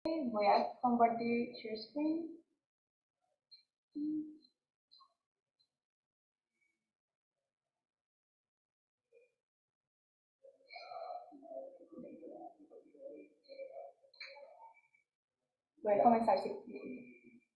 Voy a compartir share screen. Voy a comenzar, sí.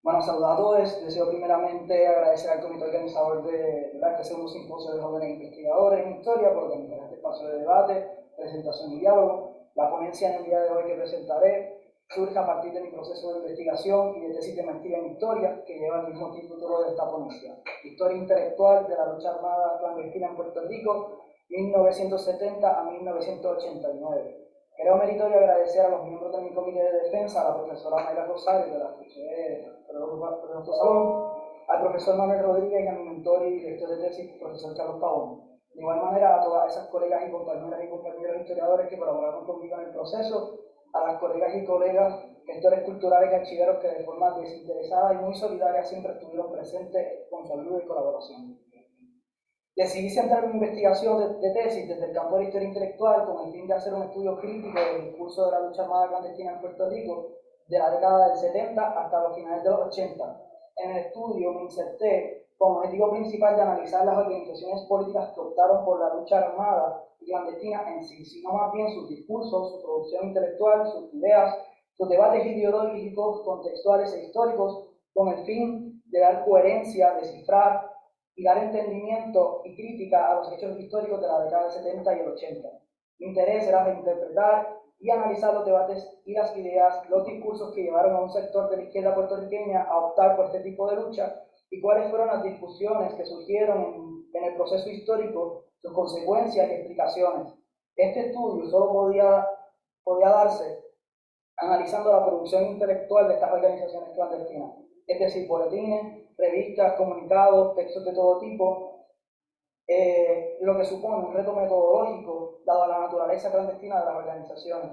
Bueno, saludos a todos. Deseo primeramente agradecer al comité organizador de este segundo simposio de jóvenes investigadores en historia por organizar este espacio de debate, presentación y diálogo. La ponencia en el día de hoy que presentaré surge a partir de mi proceso de investigación y de tesis de maestría en historia que lleva el mismo título de esta ponencia: Historia intelectual de la lucha armada clandestina en Puerto Rico, 1970 a 1989. Creo meritorio agradecer a los miembros de mi comité de defensa, a la profesora Mayra Rosario, de la escuché de nuestro salón, al profesor Manuel Rodríguez y a mi mentor y director de tesis, profesor Carlos Pavón. De igual manera, a todas esas colegas y compañeras y compañeros historiadores que colaboraron conmigo en el proceso, a las colegas y colegas, gestores culturales y archiveros que de forma desinteresada y muy solidaria siempre estuvieron presentes con su ayuda y colaboración. Decidí centrar mi investigación de tesis desde el campo de la historia intelectual con el fin de hacer un estudio crítico del discurso de la lucha armada clandestina en Puerto Rico de la década del 70 hasta los finales de los 80. En el estudio me inserté con objetivo principal de analizar las organizaciones políticas que optaron por la lucha armada y clandestina en sí, sino más bien sus discursos, su producción intelectual, sus ideas, sus debates ideológicos, contextuales e históricos, con el fin de dar coherencia, descifrar y dar entendimiento y crítica a los hechos históricos de la década del 70 y el 80. Mi interés era reinterpretar y analizar los debates y las ideas, los discursos que llevaron a un sector de la izquierda puertorriqueña a optar por este tipo de lucha y cuáles fueron las discusiones que surgieron en el proceso histórico, sus consecuencias y explicaciones. Este estudio solo podía darse analizando la producción intelectual de estas organizaciones clandestinas, es decir, boletines, revistas, comunicados, textos de todo tipo, lo que supone un reto metodológico dado la naturaleza clandestina de las organizaciones,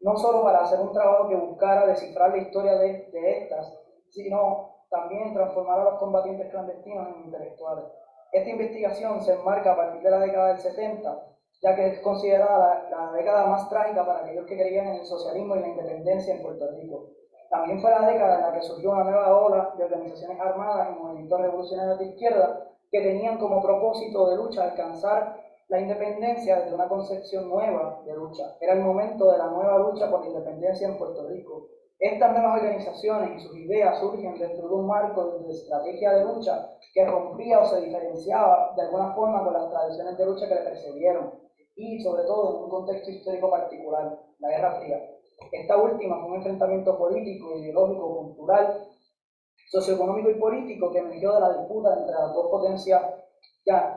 no solo para hacer un trabajo que buscara descifrar la historia de estas, sino también transformar a los combatientes clandestinos en intelectuales. Esta investigación se enmarca a partir de la década del 70, ya que es considerada la década más trágica para aquellos que creían en el socialismo y la independencia en Puerto Rico. También fue la década en la que surgió una nueva ola de organizaciones armadas y movimientos revolucionarios de izquierda que tenían como propósito de lucha alcanzar la independencia desde una concepción nueva de lucha. Era el momento de la nueva lucha por la independencia en Puerto Rico. Estas nuevas organizaciones y sus ideas surgen dentro de un marco de estrategia de lucha que rompía o se diferenciaba de alguna forma con las tradiciones de lucha que le precedieron y sobre todo en un contexto histórico particular, la Guerra Fría. Esta última fue un enfrentamiento político, ideológico, cultural, socioeconómico y político que emergió de la disputa entre las dos potencias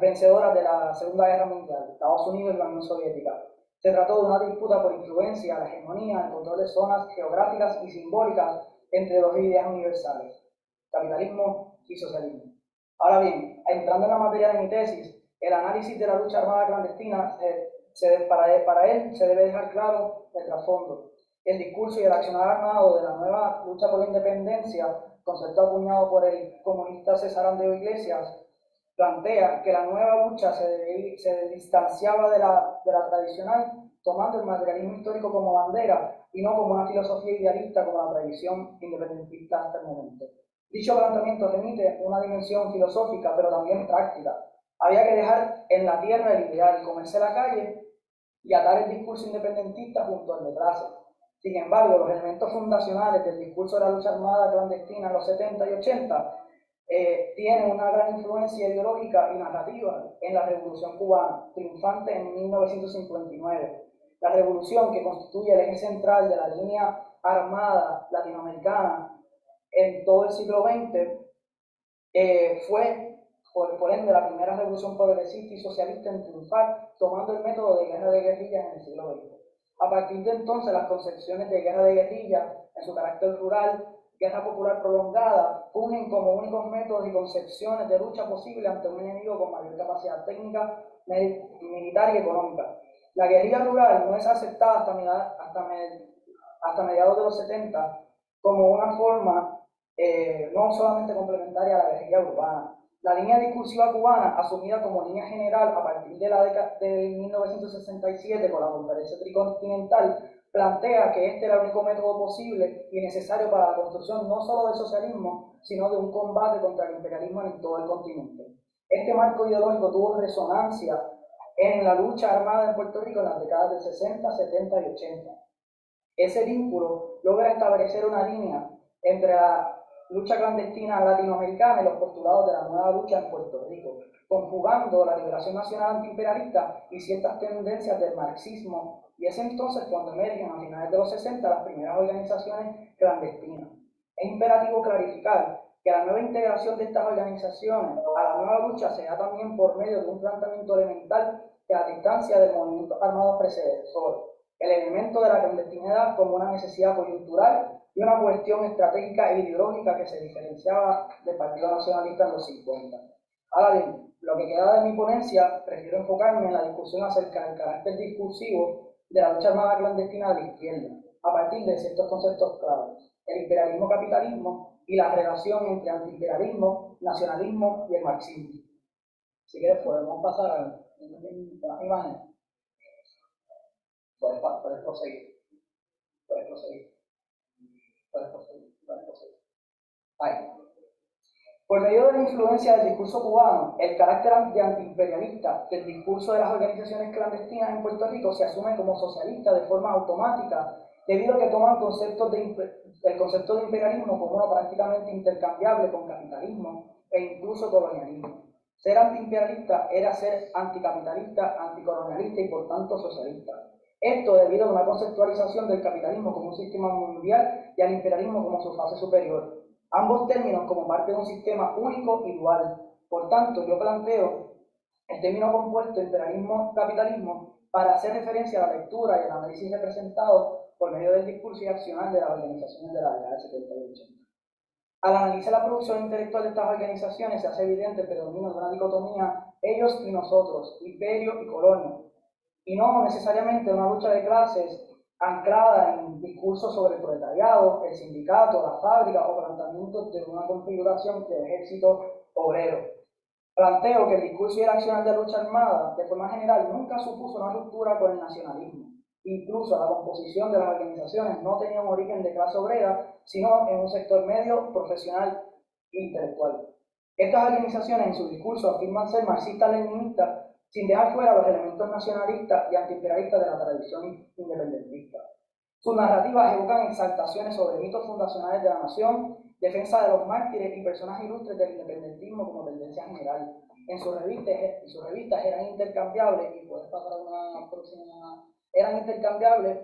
vencedoras de la Segunda Guerra Mundial, Estados Unidos y la Unión Soviética. Se trató de una disputa por influencia, la hegemonía, el control de zonas geográficas y simbólicas entre dos ideas universales, capitalismo y socialismo. Ahora bien, entrando en la materia de mi tesis, el análisis de la lucha armada clandestina, para él se debe dejar claro el trasfondo. El discurso y el accionar armado de la nueva lucha por la independencia, concepto acuñado por el comunista César Andreu Iglesias, plantea que la nueva lucha se distanciaba de la tradicional, tomando el materialismo histórico como bandera y no como una filosofía idealista como la tradición independentista hasta el momento. Dicho planteamiento remite una dimensión filosófica, pero también práctica. Había que dejar en la tierra el ideal, comerse la calle y atar el discurso independentista junto al de clase. Sin embargo, los elementos fundacionales del discurso de la lucha armada clandestina en los 70 y 80 tienen una gran influencia ideológica y narrativa en la Revolución Cubana, triunfante en 1959. La revolución, que constituye el eje central de la línea armada latinoamericana en todo el siglo XX, fue, por ende, la primera revolución progresista y socialista en triunfar, tomando el método de guerra de guerrillas en el siglo XX. A partir de entonces, las concepciones de guerra de guerrillas, en su carácter rural, guerra popular prolongada, unen como únicos métodos y concepciones de lucha posible ante un enemigo con mayor capacidad técnica, militar y económica. La guerrilla rural no es aceptada hasta mediados de los 70 como una forma no solamente complementaria a la guerrilla urbana. La línea discursiva cubana, asumida como línea general a partir de la década de 1967 con la Conferencia Tricontinental, plantea que este era el único método posible y necesario para la construcción no solo del socialismo, sino de un combate contra el imperialismo en todo el continente. Este marco ideológico tuvo resonancia en la lucha armada en Puerto Rico en las décadas del 60, 70 y 80. Ese vínculo logra establecer una línea entre la lucha clandestina latinoamericana y los postulados de la nueva lucha en Puerto Rico, conjugando la liberación nacional antiimperialista y ciertas tendencias del marxismo, y es entonces cuando emergen a finales de los 60 las primeras organizaciones clandestinas. Es imperativo clarificar que la nueva integración de estas organizaciones a la nueva lucha se da también por medio de un planteamiento elemental que a distancia del movimiento armado predecesor, el elemento de la clandestinidad como una necesidad coyuntural y una cuestión estratégica e ideológica que se diferenciaba del Partido Nacionalista en los 50. Ahora bien, lo que queda de mi ponencia, prefiero enfocarme en la discusión acerca del carácter discursivo de la lucha armada clandestina de la izquierda, a partir de ciertos conceptos claves: el imperialismo-capitalismo y la relación entre antiimperialismo, nacionalismo y el marxismo. Si quieres, podemos pasar a las imágenes. Puedes proseguir. Puedes proseguir. Ahí. Por medio de la influencia del discurso cubano, el carácter de antiimperialista del discurso de las organizaciones clandestinas en Puerto Rico se asume como socialista de forma automática, debido a que toman el concepto de imperialismo como uno prácticamente intercambiable con capitalismo e incluso colonialismo. Ser antiimperialista era ser anticapitalista, anticolonialista y por tanto socialista. Esto debido a una conceptualización del capitalismo como un sistema mundial y al imperialismo como su fase superior, ambos términos como parte de un sistema único y dual. Por tanto, yo planteo el término compuesto imperialismo-capitalismo para hacer referencia a la lectura y el análisis representados por medio del discurso y accional de las organizaciones de la década del 70 y 80. Al analizar la producción intelectual de estas organizaciones se hace evidente el predominio de una dicotomía ellos y nosotros, imperio y colonia, y no necesariamente una lucha de clases anclada en discursos sobre el proletariado, el sindicato, la fábrica o planteamientos de una configuración de ejército obrero. Planteo que el discurso y el accionar de la lucha armada, de forma general, nunca supuso una ruptura con el nacionalismo. Incluso la composición de las organizaciones no tenía un origen de clase obrera, sino en un sector medio, profesional e intelectual. Estas organizaciones en su discurso afirman ser marxistas-leninistas, sin dejar fuera los elementos nacionalistas y antiimperialistas de la tradición independentista. Sus narrativas evocan exaltaciones sobre mitos fundacionales de la nación, defensa de los mártires y personajes ilustres del independentismo como tendencia general. En sus revistas eran intercambiables, y puedes pasar a una próxima, eran intercambiables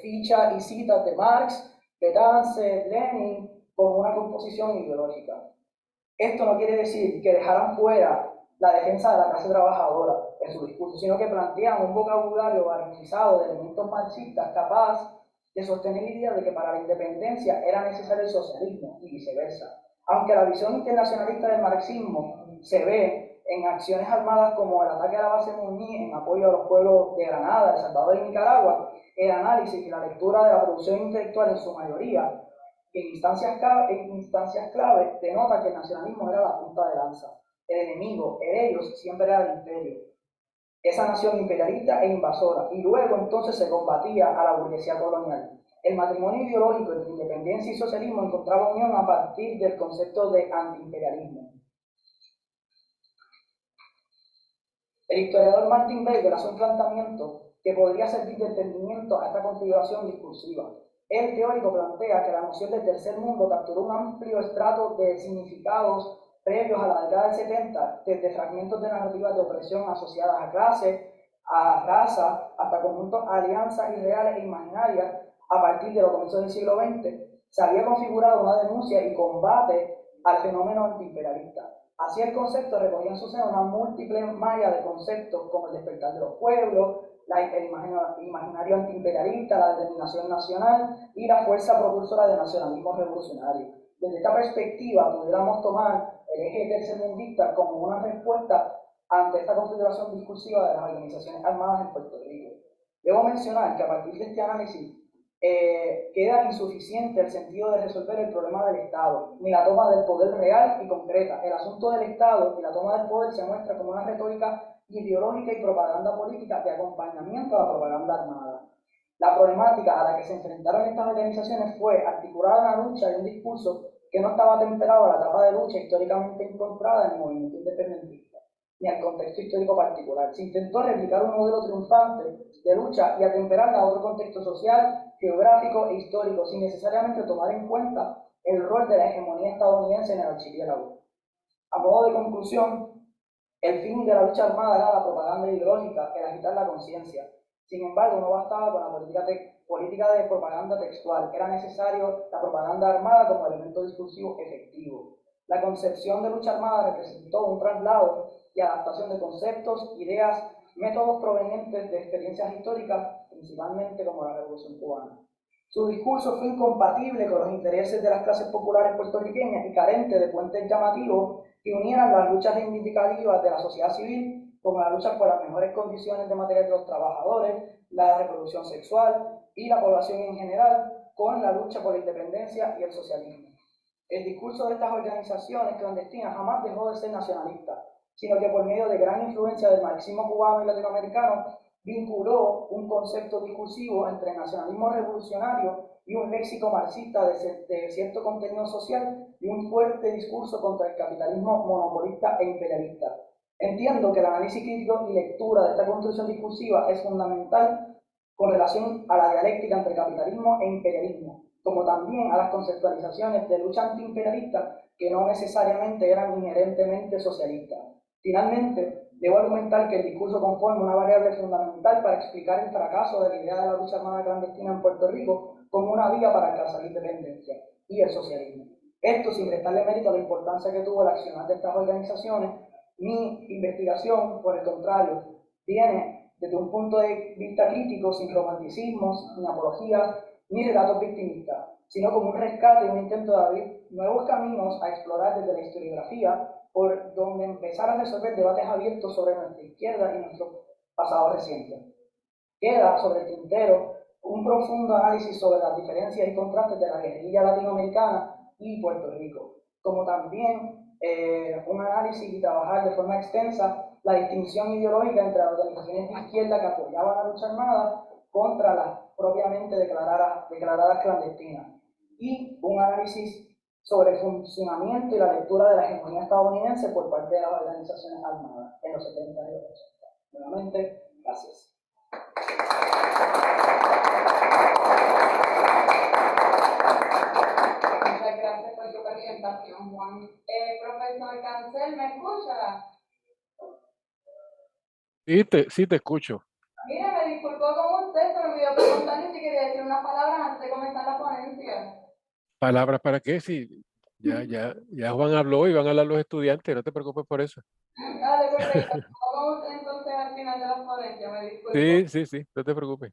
fichas y citas de Marx, Betance, Lenin, con una composición ideológica. Esto no quiere decir que dejaran fuera la defensa de la clase trabajadora en su discurso, sino que plantean un vocabulario barnizado de elementos marxistas capaz de sostener la idea de que para la independencia era necesario el socialismo y viceversa. Aunque la visión internacionalista del marxismo se ve en acciones armadas como el ataque a la base Muñiz en apoyo a los pueblos de Granada, El Salvador y Nicaragua, el análisis y la lectura de la producción intelectual en su mayoría en instancias clave denota que el nacionalismo era la punta de lanza. El enemigo, ellos, siempre era el imperio, esa nación imperialista e invasora, y luego entonces se combatía a la burguesía colonial. El matrimonio ideológico entre independencia y socialismo encontraba unión a partir del concepto de antiimperialismo. El historiador Martin Weber hace un planteamiento que podría servir de entendimiento a esta configuración discursiva. El teórico plantea que la noción de tercer mundo capturó un amplio estrato de significados previos a la década del 70, desde fragmentos de narrativas de opresión asociadas a clase, a raza, hasta conjuntos, alianzas irreales e imaginarias. A partir de los comienzos del siglo XX, se había configurado una denuncia y combate al fenómeno antiimperialista. Así el concepto recogía en su seno una múltiple malla de conceptos como el despertar de los pueblos, el imaginario antiimperialista, la determinación nacional y la fuerza propulsora del nacionalismo revolucionario. Desde esta perspectiva pudiéramos tomar el eje tercermundista como una respuesta ante esta configuración discursiva de las organizaciones armadas en Puerto Rico. Debo mencionar que a partir de este análisis queda insuficiente el sentido de resolver el problema del Estado, ni la toma del poder real y concreta. El asunto del Estado y la toma del poder se muestra como una retórica ideológica y propaganda política de acompañamiento a la propaganda armada. La problemática a la que se enfrentaron estas organizaciones fue articular una lucha y un discurso que no estaba temperado a la etapa de lucha históricamente incorporada en el movimiento independentista, ni al contexto histórico particular. Se intentó replicar un modelo triunfante de lucha y atemperarla a otro contexto social, geográfico e histórico, sin necesariamente tomar en cuenta el rol de la hegemonía estadounidense en el archipiélago. A modo de conclusión, el fin de la lucha armada era la propaganda ideológica, el agitar la conciencia. Sin embargo, no bastaba con la política de propaganda textual, era necesario la propaganda armada como elemento discursivo efectivo. La concepción de lucha armada representó un traslado y adaptación de conceptos, ideas, métodos provenientes de experiencias históricas, principalmente como la Revolución Cubana. Su discurso fue incompatible con los intereses de las clases populares puertorriqueñas y carente de puentes llamativos que unieran las luchas reivindicativas de la sociedad civil, como la lucha por las mejores condiciones de materia de los trabajadores, la reproducción sexual y la población en general, con la lucha por la independencia y el socialismo. El discurso de estas organizaciones clandestinas jamás dejó de ser nacionalista, sino que por medio de gran influencia del marxismo cubano y latinoamericano, vinculó un concepto discursivo entre nacionalismo revolucionario y un léxico marxista de cierto contenido social y un fuerte discurso contra el capitalismo monopolista e imperialista. Entiendo que el análisis crítico y lectura de esta construcción discursiva es fundamental con relación a la dialéctica entre capitalismo e imperialismo, como también a las conceptualizaciones de lucha antiimperialista que no necesariamente eran inherentemente socialistas. Finalmente, debo argumentar que el discurso conforma una variable fundamental para explicar el fracaso de la idea de la lucha armada clandestina en Puerto Rico como una vía para alcanzar la independencia y el socialismo. Esto sin restarle mérito a la importancia que tuvo el accionar de estas organizaciones. Mi investigación, por el contrario, viene desde un punto de vista crítico, sin romanticismos, ni apologías, ni relatos victimistas, sino como un rescate y un intento de abrir nuevos caminos a explorar desde la historiografía, por donde empezar a resolver debates abiertos sobre nuestra izquierda y nuestro pasado reciente. Queda sobre el tintero un profundo análisis sobre las diferencias y contrastes de la guerrilla latinoamericana y Puerto Rico, como también un análisis y trabajar de forma extensa la distinción ideológica entre las organizaciones de izquierda que apoyaban la lucha armada contra las propiamente declaradas clandestinas, y un análisis sobre el funcionamiento y la lectura de la hegemonía estadounidense por parte de las organizaciones armadas en los 70 y los 80. Nuevamente, gracias. Muchas gracias por tu presentación, Juan. Profesor Cancel, ¿me escucha? Sí te escucho. Mira, me disculpo con usted, se me olvidó preguntarle si quería decir unas palabras antes de comenzar la ponencia. ¿Palabras para qué? Sí, ya Juan habló y van a hablar los estudiantes, no te preocupes por eso. Dale, perfecto. Vamos entonces al final de la ponencia, me disculpo. Sí, no te preocupes.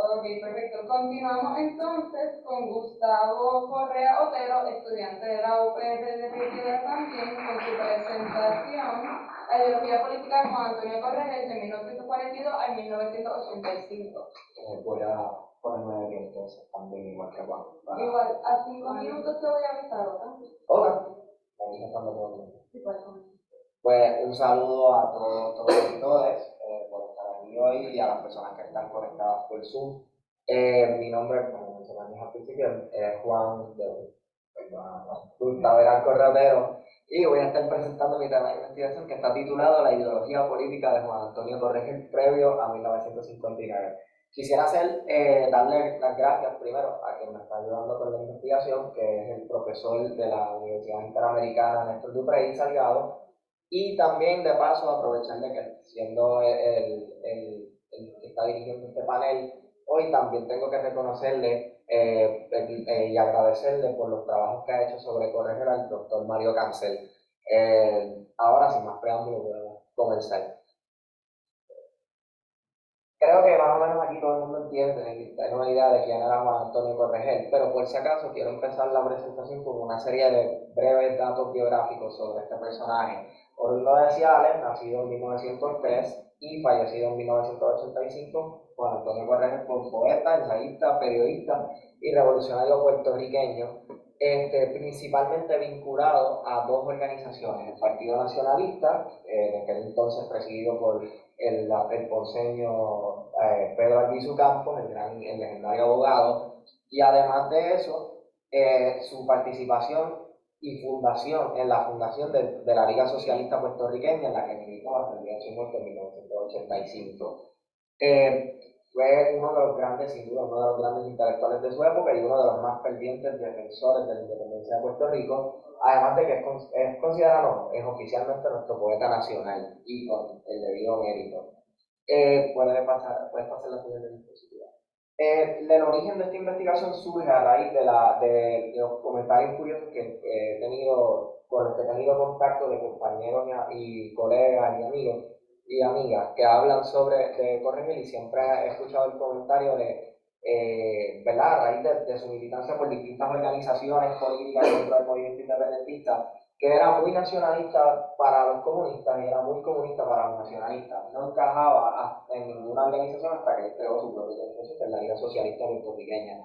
Ok, perfecto. Continuamos entonces con Gustavo Correa Otero, estudiante de la UPR de Río también, con su presentación La ideología política de Juan Antonio Correa de 1942 al 1985. Voy a ponerme bien entonces también igual que Juan. Igual, a 5 minutos te voy a avisar, ¿ok? Hola. Ahí estamos todos. Sí, puedes comenzar. Pues un saludo a todos los auditores por estar aquí hoy y a las personas que están conectadas por Zoom. Mi nombre, como mencioné al principio, es Juan Gustavo Correa y voy a estar presentando mi tema de investigación que está titulado La ideología política de Juan Antonio Corregel previo a 1959. Quisiera darle las gracias primero a quien me está ayudando con la investigación, que es el profesor de la Universidad Interamericana, Néstor Duprey Salgado, y también de paso aprovechar de que siendo el que está dirigiendo este panel, hoy también tengo que reconocerle y agradecerle por los trabajos que ha hecho sobre Corregel al doctor Mario Cancel. Ahora, sin más preámbulo, podemos comenzar. Creo que más o menos aquí todo el mundo entiende, tiene una idea de quién era Juan Antonio Corregel, pero por si acaso quiero empezar la presentación con una serie de breves datos biográficos sobre este personaje. Oriundo de Ciales, nacido en 1903 y fallecido en 1985, Juan Antonio Corregel fue poeta, ensayista, periodista y revolucionario puertorriqueño, principalmente vinculado a dos organizaciones: el Partido Nacionalista, en aquel entonces presidido por el ponceño Pedro Albizu Campos, el legendario abogado, y además de eso, su participación y fundación en la fundación de la Liga Socialista Puertorriqueña, en la que militó hasta el día de su muerte en 1985. Fue uno de los grandes, sin duda, uno de los grandes intelectuales de su época y uno de los más fervientes defensores de la independencia de Puerto Rico, además de que es considerado, es oficialmente nuestro poeta nacional y con el debido mérito. Puedes pasar la siguiente diapositiva. El origen de esta investigación surge a raíz de los comentarios curiosos que he tenido, con los que he tenido contacto de compañeros y colegas y amigos y amigas que hablan sobre Corregel, y siempre he escuchado el comentario de, ¿verdad? A raíz de su militancia por distintas organizaciones políticas dentro del movimiento independentista, que era muy nacionalista para los comunistas y era muy comunista para los nacionalistas. No encajaba en ninguna organización hasta que creó su propia organización, que es la Liga Socialista Puertorriqueña.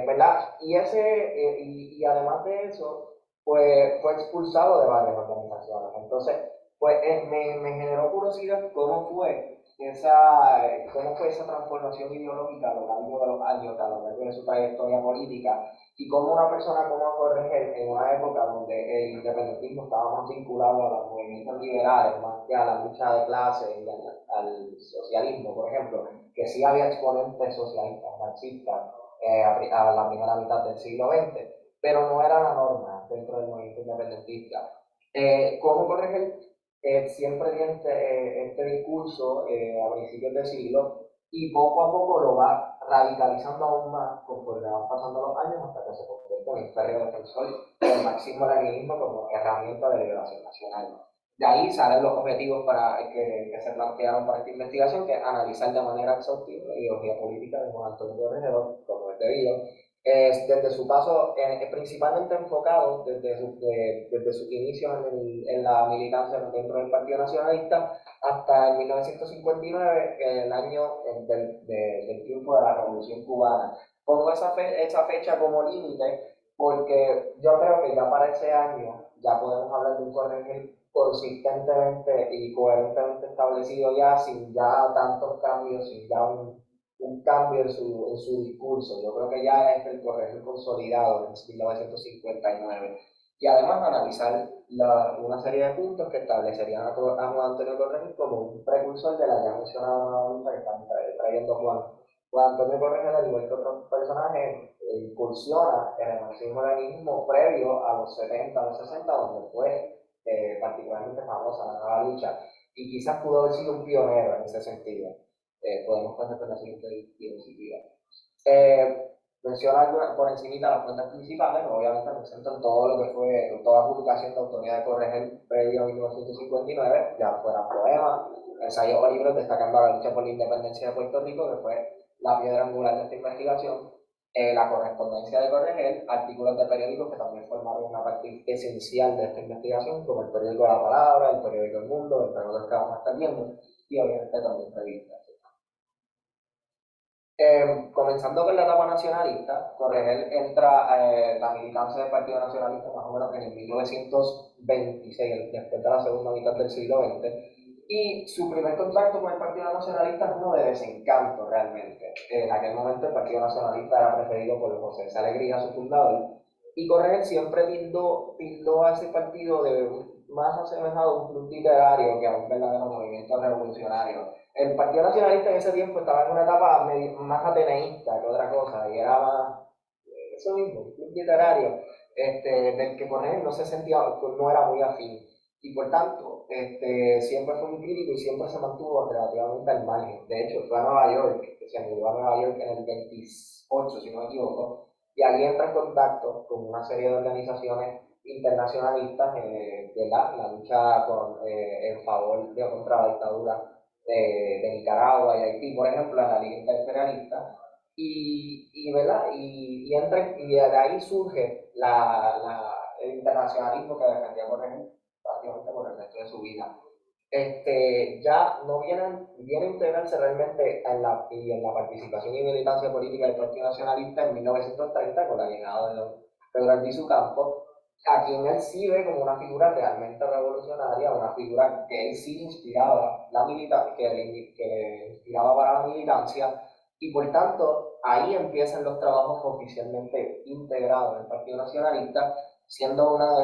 ¿Verdad? Y además de eso, pues fue expulsado de varias organizaciones. Entonces, pues me generó curiosidad cómo fue esa transformación ideológica a lo largo de los años, a lo largo de su trayectoria política, y cómo una persona como Corregel, en una época donde el independentismo estaba más vinculado a los movimientos liberales, más que a la lucha de clases y al socialismo, por ejemplo, que sí había exponentes socialistas, marxistas, a la primera mitad del siglo XX, pero no era la norma dentro del movimiento independentista. ¿Cómo Corregel siempre tiene este discurso a principios del siglo, y poco a poco lo va radicalizando aún más conforme van pasando los años hasta que se convierte en el férreo defensor del marxismo-leninismo como herramienta de liberación nacional? De ahí salen los objetivos que se plantearon para esta investigación, que es analizar de manera exhaustiva la ideología política de Juan Antonio Corregedor, como es debido, desde su paso principalmente enfocado desde sus inicios en la militancia dentro del Partido Nacionalista hasta el 1959, el año del triunfo de la Revolución Cubana. Pongo esa fecha como límite porque yo creo que ya para ese año ya podemos hablar de un Corregel consistentemente y coherentemente establecido ya, sin ya tantos cambios, sin ya un cambio en su discurso. Yo creo que ya es el Corregel consolidado en 1959. Y además analizar una serie de puntos que establecerían a Juan Antonio Corregel como un precursor de la ya mencionada nueva lucha que están trayendo Juan Antonio Corregel, al igual que otros personajes, incursiona en el marxismo-leninismo previo a los 70, a los 60, donde fue particularmente famosa la nueva lucha, y quizás pudo haber sido un pionero en ese sentido. Podemos pasar por la siguiente diapositiva. Menciona por encima las fuentes principales, obviamente presentan todo lo que fue toda publicación de autoridad de Corregel previo a 1959, ya fueran poemas, ensayos o libros destacando la lucha por la independencia de Puerto Rico, que fue la piedra angular de esta investigación, la correspondencia de Corregel, artículos de periódicos que también formaron una parte esencial de esta investigación, como el periódico La Palabra, el periódico El Mundo, entre otros que vamos a estar viendo, y obviamente también revistas. Comenzando con la etapa nacionalista, Corregel entra la militancia del Partido Nacionalista más o menos en el 1926, después de la segunda mitad del siglo XX, y su primer contacto con el Partido Nacionalista es uno de desencanto realmente. En aquel momento el Partido Nacionalista era preferido por José C. Alegría, su fundador, y Corregel siempre tildó a ese partido de más asemejado a un club literario que a un verdadero movimiento revolucionario. El Partido Nacionalista en ese tiempo estaba en una etapa más ateneísta que otra cosa, y era más eso mismo, un club literario del que Corregel no se sentía, no era muy afín, y por tanto siempre fue muy crítico y siempre se mantuvo relativamente al margen. De hecho, fue a Nueva York, se mudó a Nueva York en el 28, si no me equivoco, y allí entra en contacto con una serie de organizaciones internacionalistas de la lucha en favor contra la dictadura de Nicaragua y Haití, por ejemplo, en la Liga Imperialista, ¿verdad? Y de ahí surge el internacionalismo que defendía Corregel prácticamente por el resto de su vida. Ya no viene a integrarse realmente en la participación y militancia política del Partido Nacionalista en 1930 con la llegada de Pedro Albizu Campos, a quien él sí ve como una figura realmente revolucionaria, una figura que él sí inspiraba, que le inspiraba para la militancia, y por tanto ahí empiezan los trabajos oficialmente integrados en el Partido Nacionalista, siendo una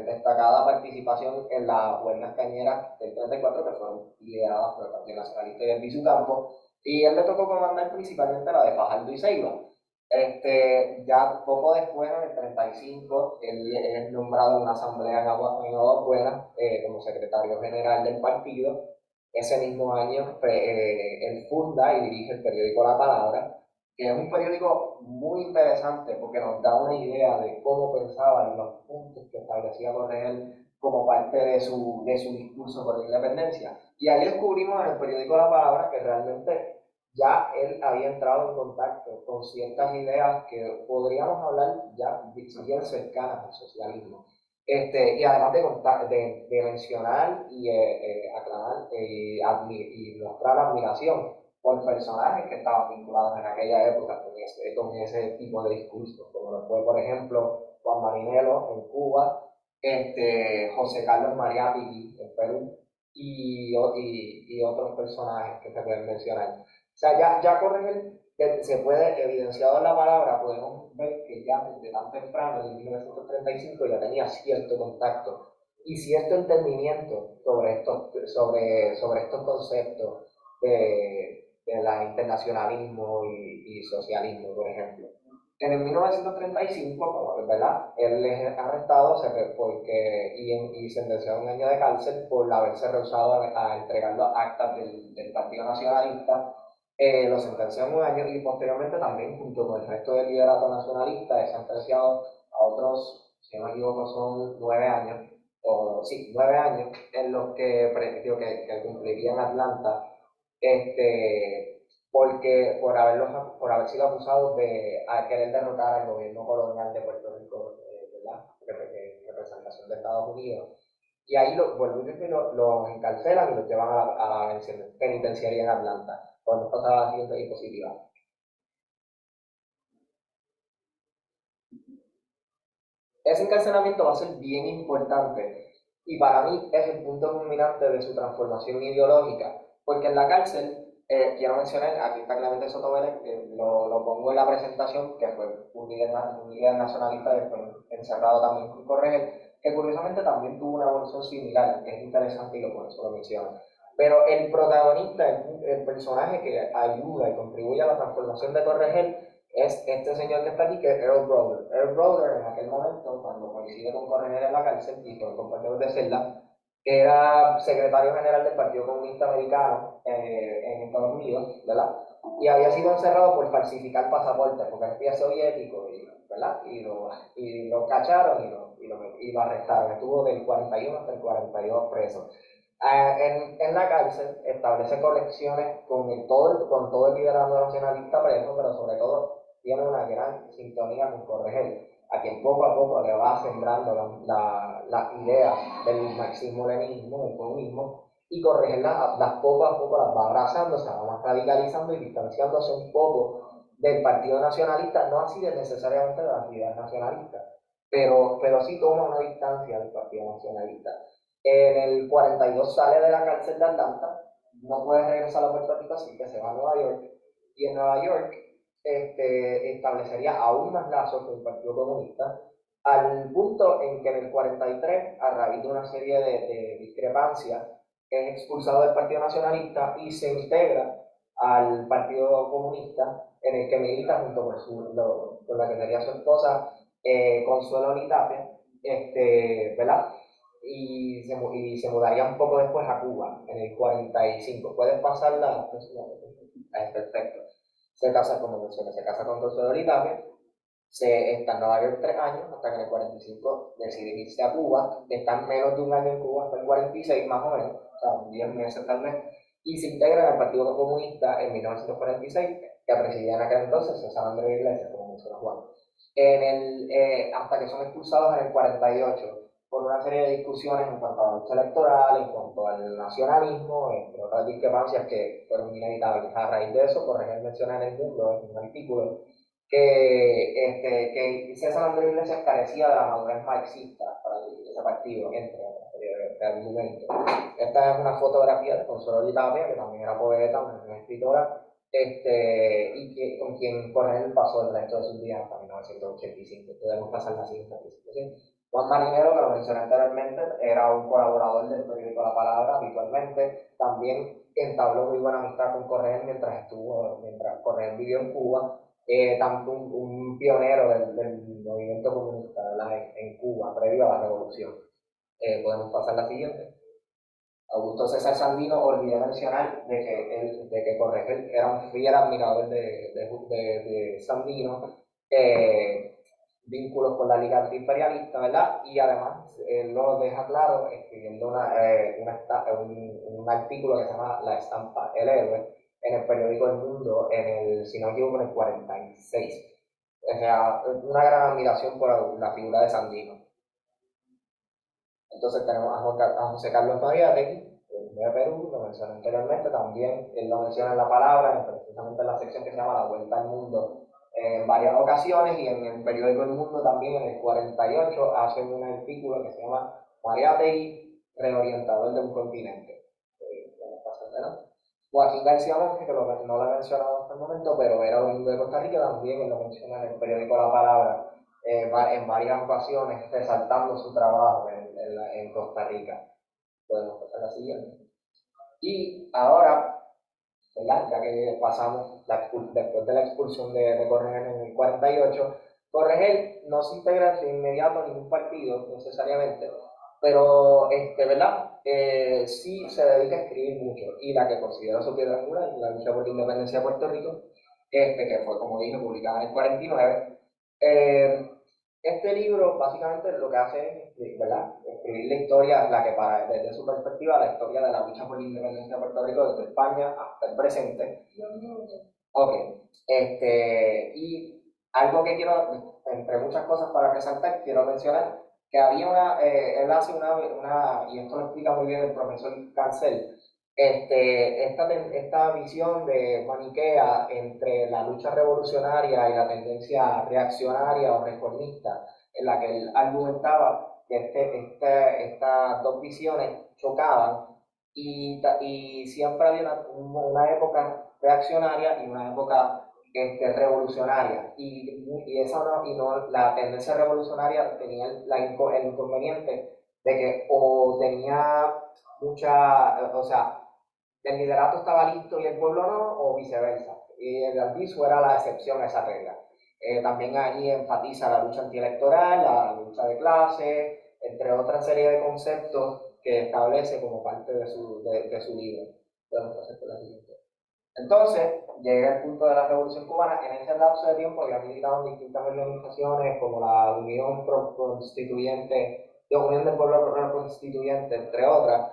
destacada participación en las huelgas cañeras del 34 que fueron lideradas por el Partido Nacionalista y el Bisu Campo, y él le tocó comandar principalmente la de Fajardo y Ceiba. Ya poco después, en el 35, él es nombrado en una asamblea en Aguas Buenas como secretario general del partido. Ese mismo año él funda y dirige el periódico La Palabra, que es un periódico muy interesante porque nos da una idea de cómo pensaba y los puntos que establecía Correa como parte de su discurso por la independencia. Y ahí descubrimos en el periódico La Palabra que realmente ya él había entrado en contacto con ciertas ideas que podríamos hablar ya bien cercanas al socialismo. Y además de mencionar y aclarar y mostrar admiración por personajes que estaban vinculados en aquella época con ese tipo de discursos, como lo fue, por ejemplo, Juan Marinelo en Cuba, José Carlos Mariátegui en Perú y otros personajes que se pueden mencionar. O sea, ya Corregel, que se puede, evidenciado en la palabra, podemos ver que ya desde tan temprano, en 1935, ya tenía cierto contacto y cierto entendimiento sobre estos conceptos de la internacionalismo y socialismo, por ejemplo. En el 1935, ¿verdad? Él es arrestado y sentenciado a un año de cárcel por haberse rehusado a entregar los actas del Partido Nacionalista. Lo sentenció en un año y posteriormente también, junto con el resto del liderato nacionalista, es sentenciado a otros, si no me equivoco, son 9 años, sí, 9 años, en los que cumpliría en Atlanta, por haber sido acusados de querer derrocar al gobierno colonial de Puerto Rico, ¿verdad? Representación de Estados Unidos. Y ahí los encarcelan y los llevan a la penitenciaria en Atlanta. Podemos pasar a la siguiente diapositiva. Ese encarcelamiento va a ser bien importante y para mí es el punto culminante de su transformación ideológica, porque en la cárcel, quiero mencionar, aquí está Clemente Soto Vélez, que lo pongo en la presentación, que fue un líder nacionalista después encerrado también con Correa, que curiosamente también tuvo una evolución similar, que es interesante y por eso lo menciono. Pero el protagonista, el personaje que ayuda y contribuye a la transformación de Corregel, es este señor que está aquí, que es Earl Browder. Earl Browder, en aquel momento, cuando coincide con Corregel en la cárcel y con compañeros de celda, era secretario general del Partido Comunista Americano en Estados Unidos, ¿verdad? Y había sido encerrado por falsificar pasaportes, porque era espía soviético, ¿verdad? Y lo cacharon y lo arrestaron. Estuvo del 41 hasta el 42 preso. En la cárcel establece conexiones con todo el liderazgo nacionalista preso, pero sobre todo tiene una gran sintonía con Corregel, a quien poco a poco le va sembrando las ideas del marxismo-leninismo, del comunismo, y Corregel las poco a poco las va abrazando, se va más radicalizando y distanciándose un poco del Partido Nacionalista, no así de necesariamente de las ideas nacionalistas, pero sí toma una distancia del Partido Nacionalista. En el 42 sale de la cárcel de Atlanta, no puede regresar a Puerto Rico, así que se va a Nueva York, y en Nueva York establecería aún más lazos con el Partido Comunista, al punto en que en el 43, a raíz de una serie de discrepancias, es expulsado del Partido Nacionalista y se integra al Partido Comunista, en el que milita junto con la que sería su esposa, Consuelo Litapia, ¿verdad? Y se mudaría un poco después a Cuba, en el 45. Puedes pasarla, perfecto. Se casa, como mencioné, se casa con Consuelo Litapia, se está en Nueva York 3 años, hasta que en el 45 decide irse a Cuba, está menos de un año en Cuba, hasta el 46 más o menos, o sea, 10 meses tal vez, y se integra en el Partido Comunista en 1946, que presidía en aquel entonces César Andrés Iglesias, como mencionó Juan. Hasta que son expulsados en el 48 por una serie de discusiones en cuanto a la lucha electoral, en cuanto al nacionalismo, entre otras discrepancias que fueron inevitables. A raíz de eso, Corregel menciona en El Mundo, en un artículo, que César Andrés Iglesias carecía de la madurez marxista para dirigir ese partido, entre otros argumentos. Esta es una fotografía de Consuelo Tapia, que también era poeta, una escritora, con quien Cornel pasó el resto de sus días hasta 1985. Podemos pasar la siguiente presentación. Juan Marinero, que lo mencioné anteriormente, era un colaborador del periódico La Palabra habitualmente. También entabló muy buena amistad con Cornel mientras Cornel vivió en Cuba. Tanto un pionero del movimiento comunista, ¿verdad? En Cuba, previo a la revolución. Podemos pasar la siguiente. Augusto César Sandino, olvidé mencionar de que Corregel era un fiel admirador de Sandino, vínculos con la Liga Antiimperialista, ¿verdad? Y además él lo deja claro escribiendo un artículo que se llama La Estampa El Héroe en el periódico El Mundo, si no me equivoco, en el 46. O sea, una gran admiración por la figura de Sandino. Entonces tenemos a José Carlos Mariátegui, de Perú, lo mencioné anteriormente, también él lo menciona en La Palabra, precisamente en la sección que se llama La Vuelta al Mundo, en varias ocasiones, y en el periódico El Mundo también en el 48 hace un artículo que se llama Mariátegui, reorientador de un continente. Joaquín García Monge, que no lo he mencionado hasta el momento, pero era oriundo de Costa Rica, también él lo menciona en el periódico La Palabra, en varias ocasiones, resaltando su trabajo en Costa Rica. Podemos pasar a la siguiente. Y ahora, ¿verdad? Ya que pasamos después de la expulsión de Corregel en el 48, Corregel no se integra de inmediato a ningún partido necesariamente, pero ¿verdad? Sí se dedica a escribir mucho, y la que considero su piedra angular, la lucha por la independencia de Puerto Rico, que fue, como dije, publicada en el 49. Este libro básicamente lo que hace es, ¿verdad?, escribir la historia, desde su perspectiva, la historia de la lucha por la independencia de Puerto Rico desde España hasta el presente. Ok, y algo que quiero, entre muchas cosas para resaltar, quiero mencionar que había él hace y esto lo explica muy bien el profesor Cancel, esta visión de maniquea entre la lucha revolucionaria y la tendencia reaccionaria o reformista, en la que él argumentaba que estas dos visiones chocaban, y siempre había una época reaccionaria y una época revolucionaria, la tendencia revolucionaria tenía el inconveniente de que o tenía o sea, el liderato estaba listo y el pueblo no, o viceversa. Y el Albizu era la excepción a esa regla. También ahí enfatiza la lucha antielectoral, la lucha de clase, entre otra serie de conceptos que establece como parte de su libro. Podemos pasar por la siguiente. Entonces, llega el punto de la Revolución Cubana. En ese lapso de tiempo había militado en distintas organizaciones como la Unión Constituyente, la Unión del Pueblo Constituyente, entre otras.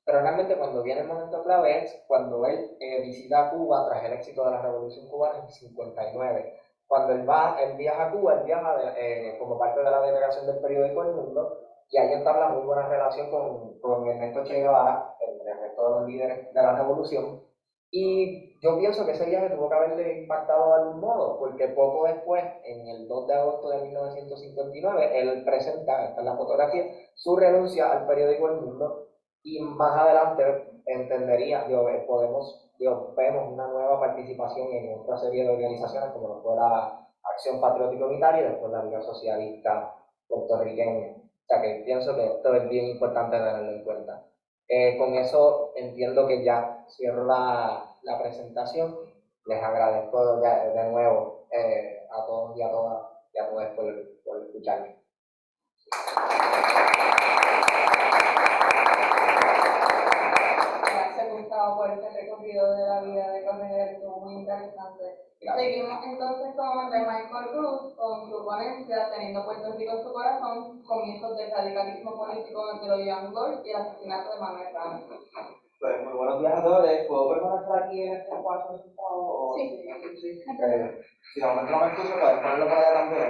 Pero realmente cuando viene el momento clave es cuando él visita Cuba tras el éxito de la Revolución Cubana en el 59. Cuando él viaja a Cuba, él viaja como parte de la delegación del periódico El Mundo, y ahí entabla muy buena relación con Ernesto Che Guevara, el resto de los líderes de la revolución. Y yo pienso que ese viaje tuvo que haberle impactado de algún modo, porque poco después, en el 2 de agosto de 1959, él presenta, esta es la fotografía, su renuncia al periódico El Mundo, y más adelante vemos una nueva participación en otra serie de organizaciones, como lo fue la Acción Patriótica Unitaria y después la Liga Socialista Puertorriqueña. O sea que pienso que esto es bien importante tenerlo en cuenta. Con eso entiendo que ya cierro la presentación. Les agradezco de nuevo a todos y a todas por escucharme. Gracias, Gustavo, por este recorrido de la vida de Corregel, estuvo muy interesante. Seguimos entonces con Michael Cruz, con su ponencia Teniendo Puerto Rico en su corazón, comienzos del radicalismo político de Loyola Boyd y el asesinato de Manuel Ramos. Pues muy buenos días a todos. ¿Puedo permanecer aquí en este espacio sentado? Sí. Si de momento no me escucho, puedes ponerlo por allá también.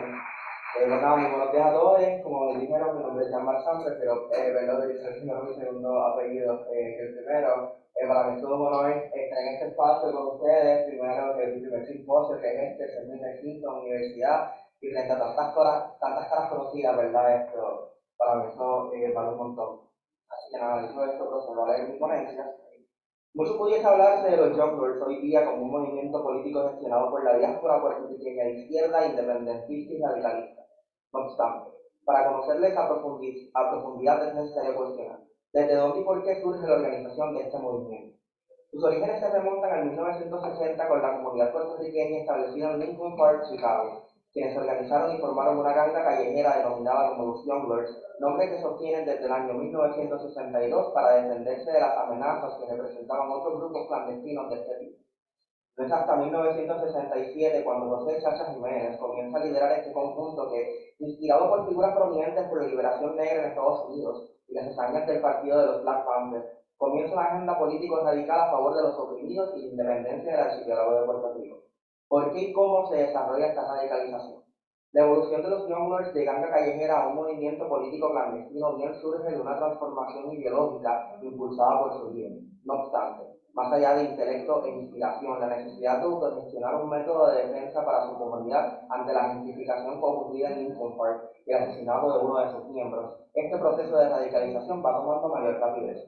Pues nada, muy buenos días a todos. Como dijeron, mi nombre es Jean-Marc Sánchez, pero perdón, de el primero mi segundo apellido que el primero. Para mí es todo un honor estar en este espacio con ustedes. Primero, el primer simposio que es este, ser Michael Clinton Universidad, y frente a tantas caras conocidas, ¿verdad? Esto, para mí eso vale un montón. Así que nada, dicho esto, procedo a leer mi ponencia. Mucho pudiese hablarse de los Junglers hoy día como un movimiento político gestionado por la diáspora puertorriqueña de izquierda, independentista y radicalista. No obstante, para conocerles a profundidad es necesario cuestionar desde dónde y por qué surge la organización de este movimiento. Sus orígenes se remontan al 1960 con la comunidad puertorriqueña establecida en Lincoln Park, Chicago, quienes se organizaron y formaron una ganga callejera denominada como los Junglers, nombre que sostienen desde el año 1962 para defenderse de las amenazas que representaban otros grupos clandestinos de este tipo. No es hasta 1967 cuando José Chacha Jiménez comienza a liderar este conjunto que, inspirado por figuras prominentes por la liberación negra en Estados Unidos y las hazañas del partido de los Black Panthers, comienza una agenda política radical a favor de los oprimidos y la independencia del archipiélago de Puerto Rico. ¿Por qué y cómo se desarrolla esta radicalización? La evolución de los Junglers de ganga callejera a un movimiento político clandestino bien surge de una transformación ideológica impulsada por su líder. No obstante, más allá de intelecto e inspiración, la necesidad de autogestionar un método de defensa para su comunidad ante la gentrificación ocurrida en Lincoln Park y el asesinato de uno de sus miembros, este proceso de radicalización va tomando mayor rapidez.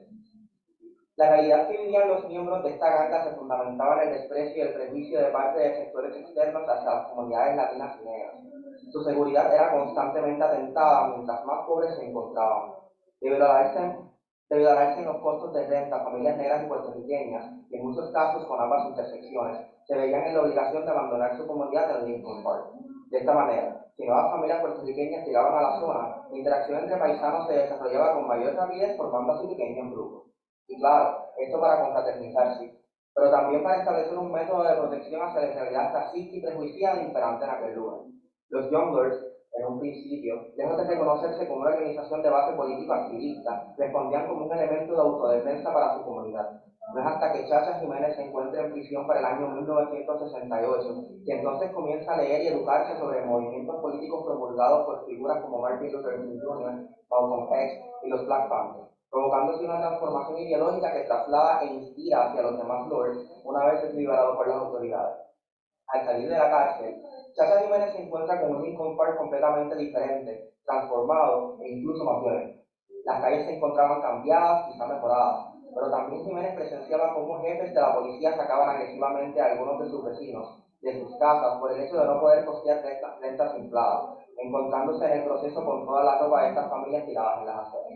La realidad que vivían los miembros de esta ganga se fundamentaba en el desprecio y el prejuicio de parte de sectores externos hacia las comunidades latinas y negras. Su seguridad era constantemente atentada mientras más pobres se encontraban. Debido al alza en los costos de renta, familias negras y puertorriqueñas, y en muchos casos con ambas intersecciones, se veían en la obligación de abandonar su comunidad en Lincoln Park. De esta manera, si nuevas familias puertorriqueñas llegaban a la zona, la interacción entre paisanos se desarrollaba con mayor rapidez formando así pequeños grupos. Y claro, esto para confraternizarse, pero también para establecer un método de protección hacia la realidad racista y prejuiciada imperante en aquel lugar. Los Junglers, en un principio, lejos de reconocerse como una organización de base político-activista, respondían como un elemento de autodefensa para su comunidad. No es hasta que Chacha Jiménez se encuentra en prisión para el año 1968 que entonces comienza a leer y educarse sobre movimientos políticos promulgados por figuras como Martin Luther King Jr., Malcolm X y los Black Panthers, provocándose una transformación ideológica que traslada e inspira hacia los demás lords una vez es liberado por las autoridades. Al salir de la cárcel, Chacha Jiménez se encuentra con un Lincoln Park completamente diferente, transformado e incluso más violento. Las calles se encontraban cambiadas, quizás mejoradas, pero también Jiménez presenciaba cómo jefes de la policía sacaban agresivamente a algunos de sus vecinos de sus casas por el hecho de no poder costear rentas infladas, encontrándose en el proceso con toda la ropa de estas familias tiradas en las aceras.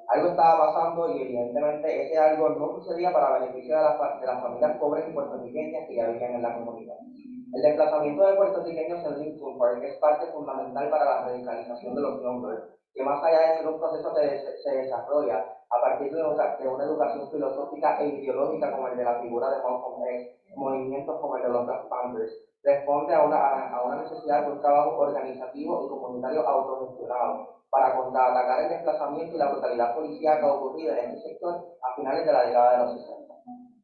Algo estaba pasando y evidentemente ese algo no sucedía para beneficio de las familias pobres y puertorriqueñas que ya vivían en la comunidad. El desplazamiento de puertorriqueños en Lincoln Park es parte fundamental para la radicalización de los Junglers, que más allá de ser un proceso que se desarrolla a partir de una educación filosófica e ideológica como el de la figura de Malcolm X, movimientos como el de los Black Panthers, responde a una necesidad de un trabajo organizativo y comunitario autogestionado para contraatacar el desplazamiento y la brutalidad policíaca ocurrida en este sector a finales de la década de los 60.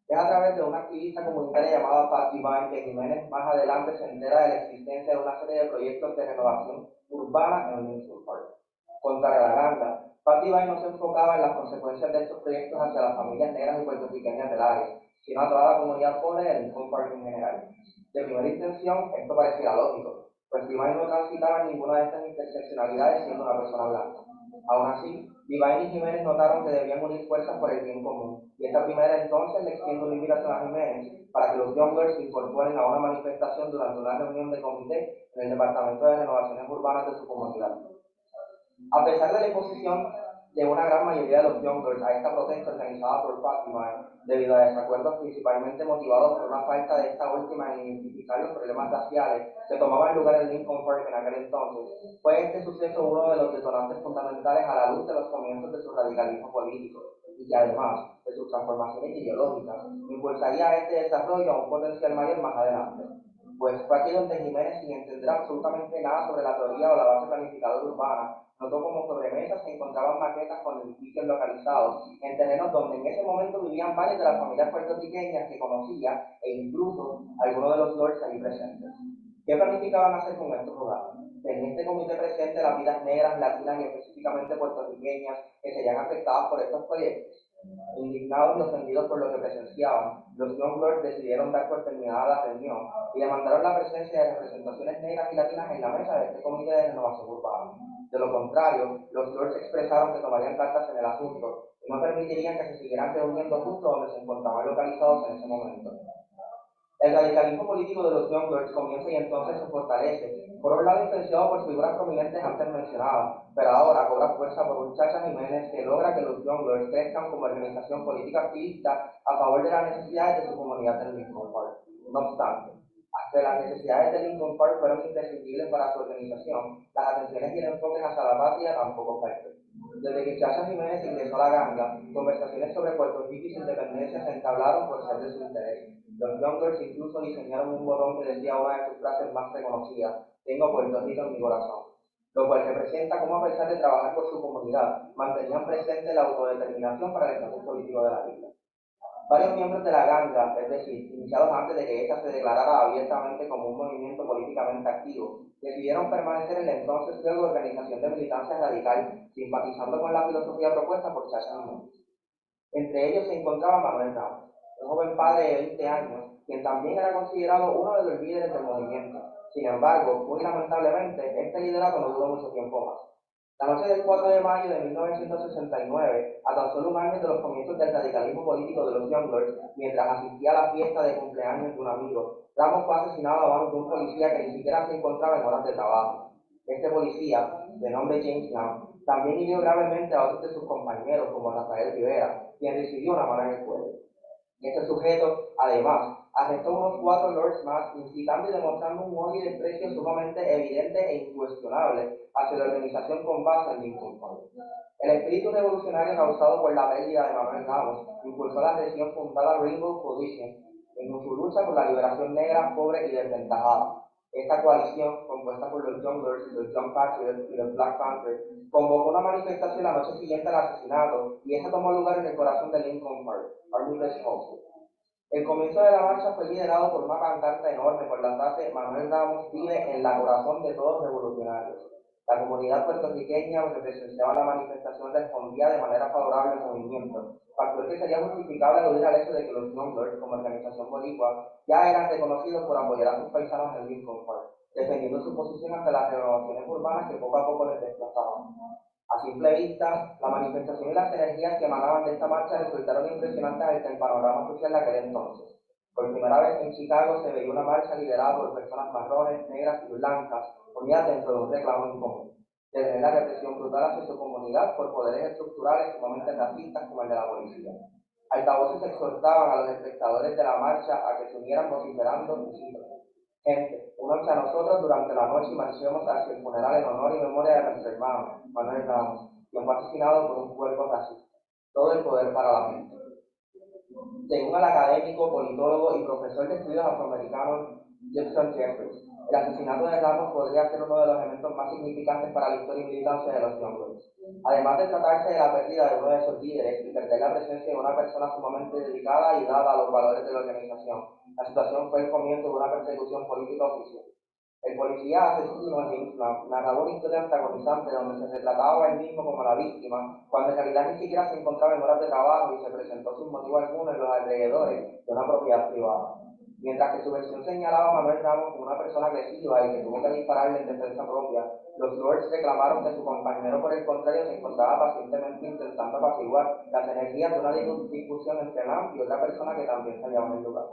Es a través de una activista comunitaria llamada Pat Divine que Jiménez más adelante se entera de la existencia de una serie de proyectos de renovación urbana en Lincoln Park. Contrario a la ganga, Pat Divine no se enfocaba en las consecuencias de estos proyectos hacia las familias negras y puertorriqueñas del área, sino a toda la comunidad pobre de Lincoln Park en general. De primera intención, esto pareciera lógico, pues Divine no transitaba en ninguna de estas interseccionalidades siendo una persona blanca. Aún así, Divine y Jiménez notaron que debían unir fuerzas por el bien común, y esta primera entonces le extiende una invitación a Jiménez para que los Junglers se incorporen a una manifestación durante una reunión de comité en el Departamento de Renovaciones Urbanas de su comunidad. A pesar de la oposición de una gran mayoría de los Junglers a esta protesta organizada por Pat Divine, debido a desacuerdos principalmente motivados por una falta de esta última en identificar los problemas raciales que tomaban lugar en Lincoln Park en aquel entonces, fue este suceso uno de los detonantes fundamentales a la luz de los comienzos de su radicalismo político, y que además de sus transformaciones ideológicas, impulsaría este desarrollo a un potencial mayor más adelante. Pues fue aquí donde Jiménez, sin entender absolutamente nada sobre la teoría o la base planificadora urbana, notó como sobremesas se encontraban maquetas con edificios localizados en terrenos donde en ese momento vivían varias de las familias puertorriqueñas que conocía e incluso algunos de los lords allí presentes. ¿Qué planificaban hacer con estos lugares? Tenía este comité presente las vidas negras, latinas y específicamente puertorriqueñas que serían afectadas por estos proyectos. Indignados y ofendidos por lo que presenciaban, los Young Lords decidieron dar por terminada la reunión y demandaron la presencia de representaciones negras y latinas en la mesa de este comité de renovación urbana. De lo contrario, los Lords expresaron que tomarían cartas en el asunto y no permitirían que se siguieran reuniendo justo donde se encontraban localizados en ese momento. El radicalismo político de los Young Lords comienza y entonces se fortalece, por un lado influenciado por figuras prominentes antes mencionadas, pero ahora cobra fuerza por un Chacha Jiménez que logra que los Young Lords crezcan como organización política activista a favor de las necesidades de su comunidad en Lincoln Park. No obstante, hasta que las necesidades de Lincoln Park fueron imprescindibles para su organización, las atenciones y el enfoque hacia la patria tampoco fueron. Desde que Chacha Jiménez ingresó a la ganga, conversaciones sobre Puerto Rico y su independencia se entablaron por ser de su interés. Los Young Lords incluso diseñaron un botón que decía una de sus frases más reconocidas: "Tengo Puerto Rico en mi corazón", lo cual representa cómo, a pesar de trabajar por su comunidad, mantenían presente la autodeterminación para el estatus político de la isla. Varios miembros de la ganga, es decir, iniciados antes de que esta se declarara abiertamente como un movimiento políticamente activo, decidieron permanecer en la entonces luego organización de militancia radical, simpatizando con la filosofía propuesta por Chacha Jiménez. Entre ellos se encontraba Manuel Ramos, un joven padre de 20 años, quien también era considerado uno de los líderes del movimiento. Sin embargo, muy lamentablemente, este liderato no duró mucho tiempo más. La noche del 4 de mayo de 1969, a tan solo un año de los comienzos del radicalismo político de los Young Lords, mientras asistía a la fiesta de cumpleaños de un amigo, Ramos fue asesinado a manos de un policía que ni siquiera se encontraba en horas de trabajo. Este policía, de nombre James Young, también hirió gravemente a otros de sus compañeros, como Rafael Rivera, quien recibió una bala en el cuello. Este sujeto, además, arrestó unos 4 lords más, incitando y demostrando un odio y desprecio sumamente evidente e incuestionable hacia la organización con base en Lincoln Park. El espíritu revolucionario causado por la pérdida de Manuel Ramos impulsó la recién fundada Rainbow Coalition en su lucha por la liberación negra, pobre y desventajada. Esta coalición, compuesta por los Young Lords, los Young Patriots y los Black Panthers, convocó una manifestación la noche siguiente al asesinato y esta tomó lugar en el corazón de Lincoln Park, Armitage Hall. El comienzo de la marcha fue liderado por una pancarta enorme con la frase: "Manuel Ramos vive en la corazón de todos los revolucionarios". La comunidad puertorriqueña que presenciaba la manifestación respondía de manera favorable al movimiento, factor que sería justificable aludir al hecho de que los Young Lords, como organización boricua, ya eran reconocidos por apoyar a sus paisanos en Lincoln Park, defendiendo su posición ante las renovaciones urbanas que poco a poco les desplazaban. A simple vista, la manifestación y las energías que emanaban de esta marcha resultaron impresionantes ante el panorama social de aquel entonces. Por primera vez en Chicago se veía una marcha liderada por personas marrones, negras y blancas, unidas dentro de un reclamo en común: detener la represión brutal hacia su comunidad por poderes estructurales sumamente racistas como el de la policía. Altavoces exhortaban a los espectadores de la marcha a que se unieran vociferando: "Gente, únanse a nosotros durante la noche y marchemos hacia el funeral en honor y memoria de nuestro hermano, Manuel Ramos, quien fue asesinado por un cuerpo racista. Todo el poder para la gente". Según el académico, politólogo y profesor de estudios afroamericanos Jefferson Jeffries, el asesinato de Ramos podría ser uno de los elementos más significantes para la historia y militancia de los Young Lords. Además de tratarse de la pérdida de uno de sus líderes y perder la presencia de una persona sumamente dedicada y dada a los valores de la organización, la situación fue el comienzo de una persecución política oficial. El policía asesino James Young narraba una historia antagonizante donde se retrataba a él mismo como la víctima, cuando en realidad ni siquiera se encontraba en horas de trabajo y se presentó sin motivo alguno en los alrededores de una propiedad privada. Mientras que su versión señalaba a Manuel Ramos como una persona agresiva y que tuvo que dispararle en defensa propia, los Lords reclamaron que su compañero, por el contrario, se encontraba pacientemente intentando apaciguar las energías de una discusión entre Ram y otra persona que también se hallaba en el lugar.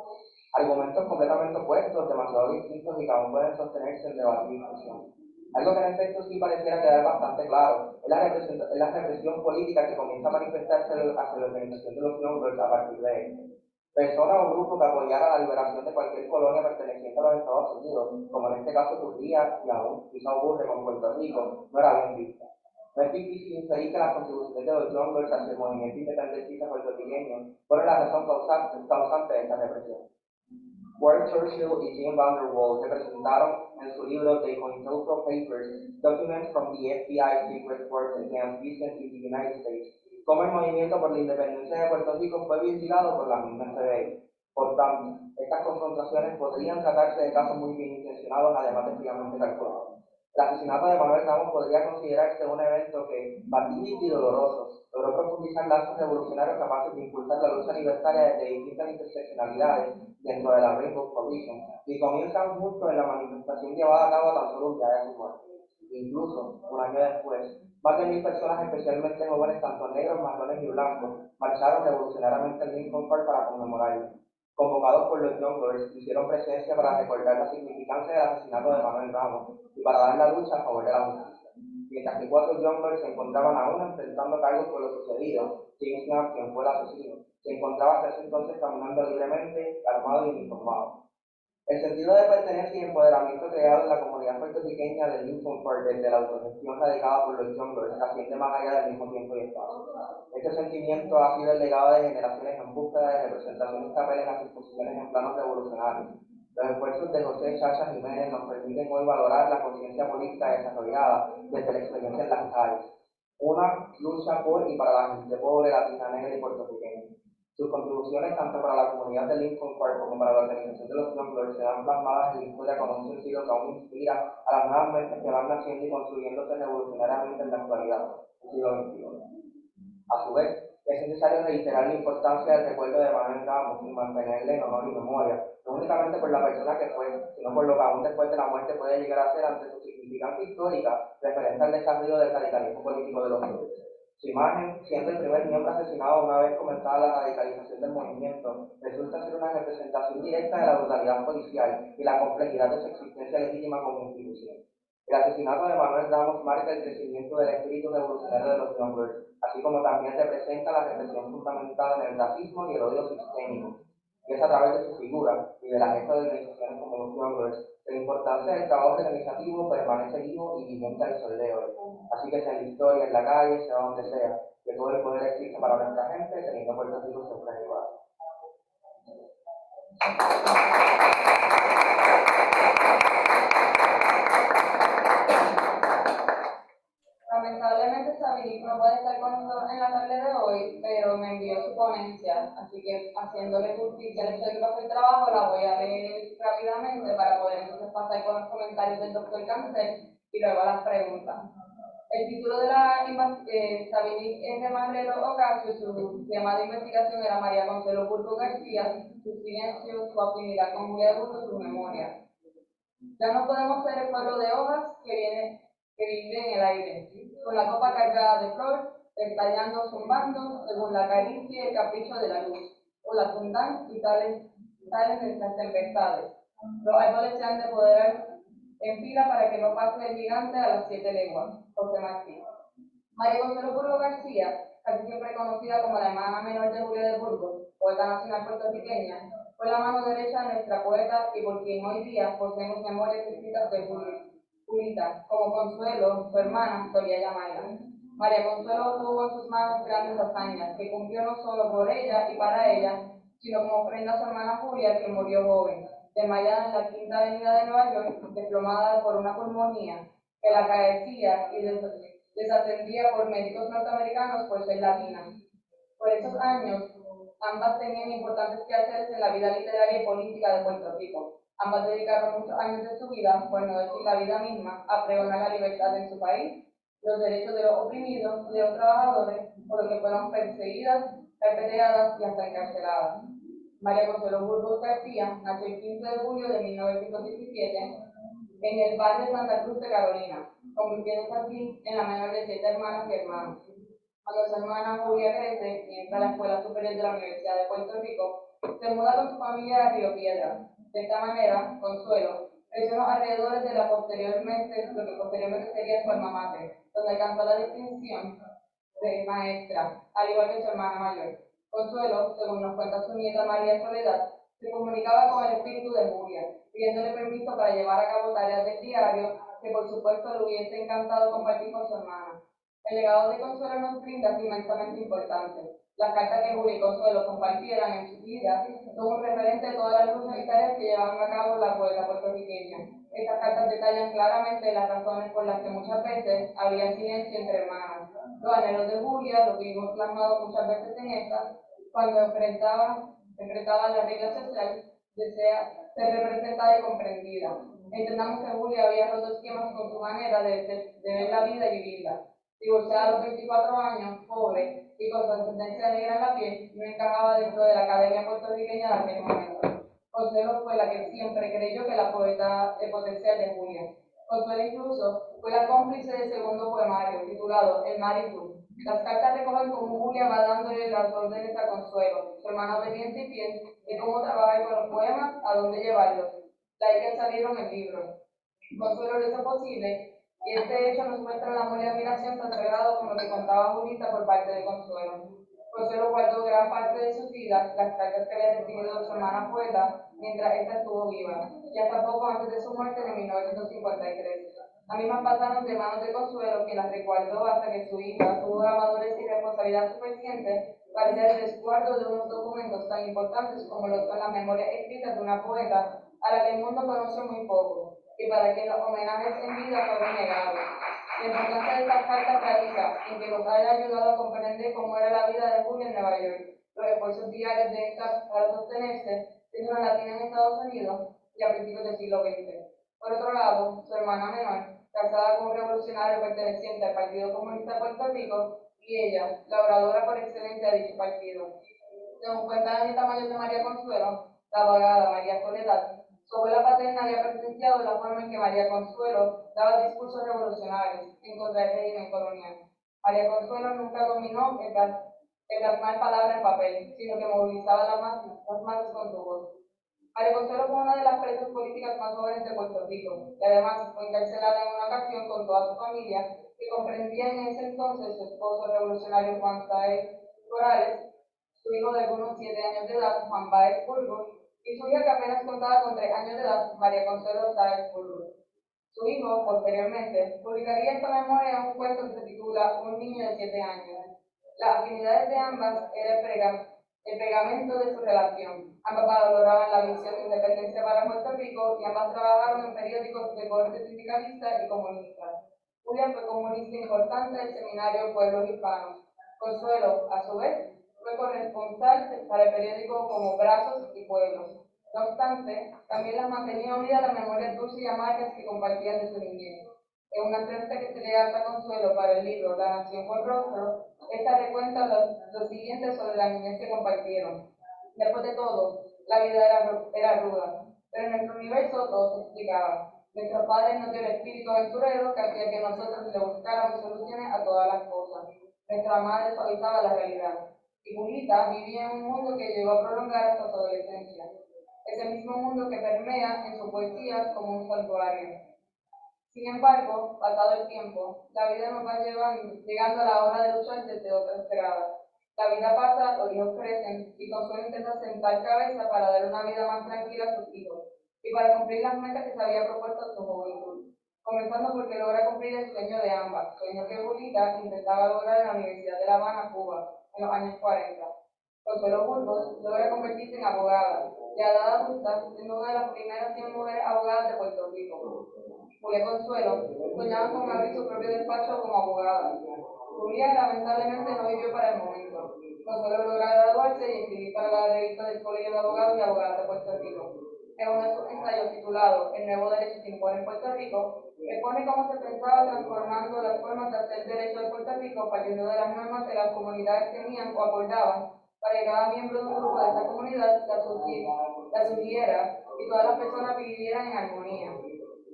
Argumentos completamente opuestos, demasiado distintos y que aún pueden sostenerse en debate y discusión. Algo que en efecto sí pareciera quedar bastante claro es la represión política que comienza a manifestarse hacia la organización de los Young Lords a partir de esto. Persona o grupo que apoyara la liberación de cualquier colonia perteneciente a los Estados Unidos, como en este caso ocurría y aún quizá ocurre con Puerto Rico, no era bien vista. No es difícil inferir que las contribuciones de los Young Lords hacia el movimiento independentista puertorriqueño fueron la razón causante de esta represión. Ward Churchill y Jane Van der Waal representaron en su libro The COINTELPRO Papers, Documents from the FBI Secret Works Against Dissent in the United States, cómo el movimiento por la independencia de Puerto Rico fue vigilado por la misma FBI. Por tanto, estas confrontaciones podrían tratarse de casos muy bien intencionados, además de fríamente calculados. El asesinato de Manuel Ramos podría considerarse un evento que, fatídico y doloroso, logró profundizar lazos revolucionarios capaces de impulsar la lucha libertaria desde distintas interseccionalidades dentro de la Rainbow Coalition, y comienzan justo en la manifestación llevada a cabo tan solo un día de su muerte. Incluso, un año después, más de 1000 personas, especialmente jóvenes, tanto negros, marrones y blancos, marcharon revolucionariamente en Lincoln Park para conmemorarlo. Convocados por los Younglers, hicieron presencia para recordar la significancia del asesinato de Manuel Ramos y para dar la lucha a favor de la justicia. Mientras que 4 Younglers se encontraban aún enfrentando cargos por lo sucedido, James Knapp, quien fue el asesino, se encontraba hasta ese entonces caminando libremente, armado y uniformado. El sentido de pertenencia y empoderamiento creado en la comunidad puertorriqueña de Lincoln Park desde la autogestión radicada por los Younglers asciende más allá del mismo tiempo y espacio. Este sentimiento ha sido el legado de generaciones en búsqueda de representación estatal en las disposiciones en planos revolucionarios. Los esfuerzos de José Chacha Jiménez nos permiten hoy valorar la conciencia política desarrollada desde la experiencia en las calles. Una lucha por y para la gente pobre, latina, negra y puertorriqueña. Sus contribuciones, tanto para la comunidad de Lincoln Park como para la organización de los Younglers, serán plasmadas en la historia con un sentido que aún inspira a las nuevas mentes que van naciendo y construyéndose revolucionariamente en la actualidad, el siglo XXI. A su vez, es necesario reiterar la importancia del recuerdo de Manuel Ramos y mantenerle en honor y memoria, no únicamente por la persona que fue, sino por lo que aún después de la muerte puede llegar a ser ante su significancia histórica referente al desarrollo del radicalismo político de los jóvenes. Su imagen, siendo el primer miembro asesinado una vez comenzada la radicalización del movimiento, resulta ser una representación directa de la brutalidad policial y la complejidad de su existencia legítima como institución. El asesinato de Manuel Ramos marca el crecimiento del espíritu revolucionario de los Younglers, así como también representa la represión fundamentada en el racismo y el odio sistémico. Y es a través de su figura y de la gesta de organizaciones como los Younglers que la importancia del trabajo organizativo permanece vivo y vigente al sol de hoy. Así que sea en la historia, en la calle, sea donde sea, que todo el poder existe para nuestra gente, teniendo Puerto Rico siempre igual. Lamentablemente Sabini no puede estar con nosotros en la tarde de hoy, pero me envió su ponencia, así que haciéndole justicia al hecho de que pasó el trabajo, la voy a leer rápidamente para poder entonces pasar con los comentarios del doctor Cancel y luego a las preguntas. El título de la Sabini R. Marrero Ocasio, su tema de investigación era María Consuelo Burgos García, su silencio, su afinidad con Julia Burgos, su memoria. Ya no podemos ser el pueblo de hojas que vive en el aire, con la copa cargada de flor, estallando, zumbando, según la caricia y el capricho de la luz, o la fundan y tales de las tempestades. Los árboles se han de poder en fila para que no pase el gigante a las 7 leguas. José Martí. María Consuelo Burgos García, casi siempre conocida como la hermana menor de Julia de Burgos, poeta nacional puertorriqueña, fue la mano derecha de nuestra poeta y por quien hoy día poseemos memorias escritas de Julita, como Consuelo, su hermana, solía llamarla. María Consuelo tuvo en sus manos grandes hazañas, que cumplió no solo por ella y para ella, sino como ofrenda a su hermana Julia, que murió joven, desmayada en la Quinta Avenida de Nueva York, desplomada por una pulmonía, que la carecía y desatendía por médicos norteamericanos por ser latina. Por esos años, ambas tenían importantes quehaceres en la vida literaria y política de Puerto Rico. Ambas dedicaron muchos años de su vida, por no decir la vida misma, a pregonar la libertad en su país, los derechos de los oprimidos, de los trabajadores, por lo que fueron perseguidas, apedreadas y hasta encarceladas. María Consuelo Burgos García nació el 15 de julio de 1917 en el barrio de Santa Cruz de Carolina, convirtiéndose así en la menor de 7 hermanas y hermanos. Cuando su hermana Julia crece y entra a la Escuela Superior de la Universidad de Puerto Rico, se muda con su familia a Río Piedras. De esta manera, Consuelo creció en los alrededores de lo que posteriormente sería su alma mater, donde alcanzó la distinción de maestra, al igual que su hermana mayor. Consuelo, según nos cuenta su nieta María Soledad, se comunicaba con el espíritu de Julia, pidiéndole permiso para llevar a cabo tareas del diario que por supuesto le hubiese encantado compartir con su hermana. El legado de Consuelo nos brinda es inmensamente importante. Las cartas que Julia y Consuelo compartieran en su vida son un referente de todas las luchas y tareas que llevaron a cabo la poeta puertorriqueña. Estas cartas detallan claramente las razones por las que muchas veces había silencio entre hermanas. Los anhelos de Julia, lo vimos plasmado muchas veces en esta, cuando enfrentaba la regla social, desea ser representada y comprendida. Entendamos que Julia había roto esquemas con su manera de ver la vida y vivirla. Divorciada a los 24 años, pobre y con su ascendencia negra en la piel, no encajaba dentro de la academia puertorriqueña de aquel momento. Consuelo fue la que siempre creyó que la poeta de potencial de Julia. Consuelo incluso fue la cómplice del segundo poemario, titulado El mar y tú. Las cartas recogen cómo Julia va dándole las órdenes a Consuelo, su hermana obediente y fiel, de cómo trabajar con los poemas, a dónde llevarlos. De ahí que salieron el libro. Consuelo lo hizo posible, y este hecho nos muestra el amor y admiración tan sagrado como lo que contaba Julita por parte de Consuelo. Consuelo guardó gran parte de sus vidas, las cartas que había recibido de su hermana poeta, mientras ésta estuvo viva, y hasta poco antes de su muerte en 1953. Las mismas pasaron de manos de Consuelo, quien las resguardó hasta que su hija tuvo la madurez y responsabilidad suficiente para hacer el resguardo de unos documentos tan importantes como lo son las memorias escritas de una poeta a la que el mundo conoce muy poco, y para que los homenajes en vida fueron negados. La importancia de estas cartas radica en que nos haya ayudado a comprender cómo era la vida de Julia en Nueva York, los esfuerzos diarios de esta para sostenerse, siendo una latina en Estados Unidos y a principios del siglo XX. Por otro lado, su hermana menor, casada con un revolucionario perteneciente al Partido Comunista de Puerto Rico, y ella, la oradora por excelencia de dicho partido. Según cuenta la nieta mayor de María Consuelo, la abogada María Soledad, su abuela paterna había presenciado la forma en que María Consuelo daba discursos revolucionarios en contra del régimen colonial. María Consuelo nunca dominó el plasmar palabras en papel, sino que movilizaba las masas con su voz. María Consuelo fue una de las presas políticas más jóvenes de Puerto Rico, y además fue encarcelada en una ocasión con toda su familia, que comprendía en ese entonces su esposo revolucionario Juan Sáez Morales, su hijo de algunos 7 años de edad, Juan Báez Burgos, y su hija que apenas contaba con 3 años de edad, María Consuelo Sáez Burgos. Su hijo, posteriormente, publicaría esta memoria en un cuento que se titula Un niño de 7 años. Las afinidades de ambas eran el pegamento de su relación. Ambas valoraban la visión de independencia para Puerto Rico y ambas trabajaron en periódicos de corte sindicalista y comunista. Julia fue comunista importante del seminario Pueblos Hispanos. Consuelo, a su vez, fue corresponsal para el periódico como Brazos y Pueblos. No obstante, también las mantenía unidas las memorias dulces y amargas que compartían de su niñez. En una entrevista que se le hace a Consuelo para el libro La Nación con Rostro, esta recuenta lo siguiente sobre la niñez que compartieron. Después de todo, la vida era ruda, pero en nuestro universo todo se explicaba. Nuestros padres nos dio el espíritu aventurero que hacía que nosotros le buscáramos soluciones a todas las cosas. Nuestra madre suavizaba la realidad. Y Julita vivía en un mundo que llegó a prolongar hasta su adolescencia. Ese mismo mundo que permea en su poesía como un santuario. Sin embargo, pasado el tiempo, la vida nos va llegando a la hora de luchar desde otras gradas. La vida pasa, los hijos crecen, y Consuelo intenta sentar cabeza para dar una vida más tranquila a sus hijos, y para cumplir las metas que se había propuesto a su juventud. Comenzando porque logra cumplir el sueño de ambas, sueño que Julita intentaba lograr en la Universidad de La Habana, Cuba, en los años 40. Consuelo Burgos logra convertirse en abogada, y a edad adulta, siendo una de las primeras 100 mujeres abogadas de Puerto Rico. Julia Consuelo soñaba con abrir su propio despacho como abogada. Julia lamentablemente no vivió para el momento. Consuelo logra graduarse y escribir para la revista del Colegio de Abogados y Abogadas de Puerto Rico. En uno de sus ensayos titulado El nuevo derecho se impone en Puerto Rico, expone cómo se pensaba transformando las formas de hacer derecho de Puerto Rico partiendo de las normas que las comunidades tenían o acordaban para que cada miembro de un grupo de esa comunidad la siguiera y todas las personas vivieran en armonía.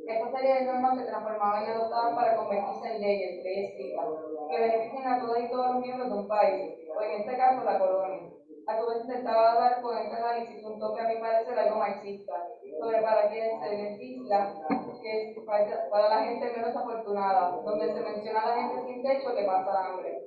Esta serie de normas se transformaban y adoptaban para convertirse en leyes escritas, que beneficien a todas y todos los miembros de un país, o en este caso la colonia. A su vez intentaba dar con este análisis un toque a mi parecer algo marxista, sobre para quienes se legisla, que es para la gente menos afortunada, donde se menciona a la gente sin techo que pasa hambre.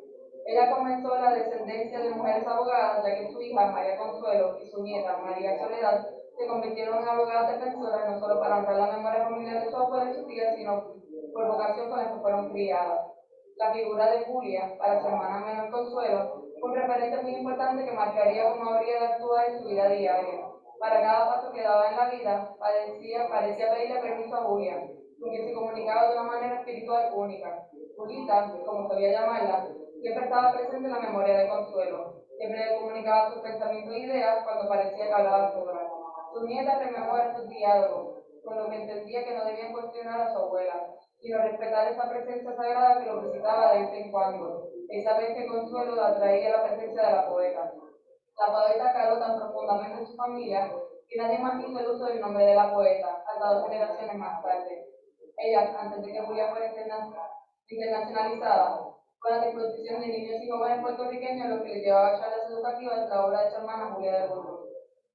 Ella comenzó la descendencia de mujeres abogadas, ya que su hija, María Consuelo, y su nieta, María Soledad, se convirtieron en abogadas defensoras no solo para honrar la memoria familiar de su abuela y su tía, sino por vocación con la que fueron criadas. La figura de Julia, para su hermana menor Consuelo, fue un referente muy importante que marcaría cómo habría de actuar en su vida diaria. Para cada paso que daba en la vida, parecía pedirle permiso a Julia, con quien se comunicaba de una manera espiritual única. Julita, como solía llamarla, siempre estaba presente en la memoria de Consuelo. Siempre le comunicaba sus pensamientos e ideas cuando parecía que hablaba sola. Sus nietas rememoran sus diálogos, con lo que entendía que no debían cuestionar a su abuela, sino respetar esa presencia sagrada que lo visitaba de vez en cuando, esa vez que Consuelo atraía la presencia de la poeta. La poeta caló tan profundamente en su familia que nadie más hizo el uso del nombre de la poeta hasta 2 generaciones más tarde. Ella, antes de que Julia fuera internacionalizada, fue la disposición de niños y jóvenes puertorriqueños lo que les llevaba a charlas educativas en la obra de su hermana Julia de Burgos.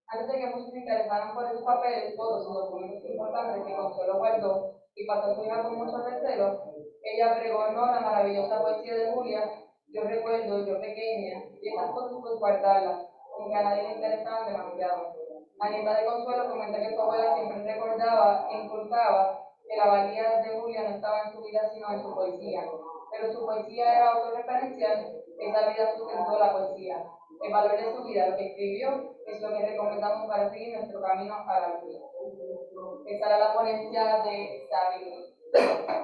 Antes de que muchos se interesaran por esos papeles, fotos y documentos importantes que Consuelo guardó y pasó a su hija con mucho recelo, ella pregonó la maravillosa poesía de Julia. Yo recuerdo, yo pequeña, y esas fotos pues guardarlas, aunque a nadie le interesaban demasiado. La nieta de Consuelo comenta que su abuela siempre recordaba e inculcaba que la valía de Julia no estaba en su vida sino en su poesía, pero su poesía era autorreferencial, esa vida sustentó la poesía. El valor de su vida, lo que escribió, es lo que recomendamos para seguir nuestro camino a la luz. Esa era la ponencia de Xavi.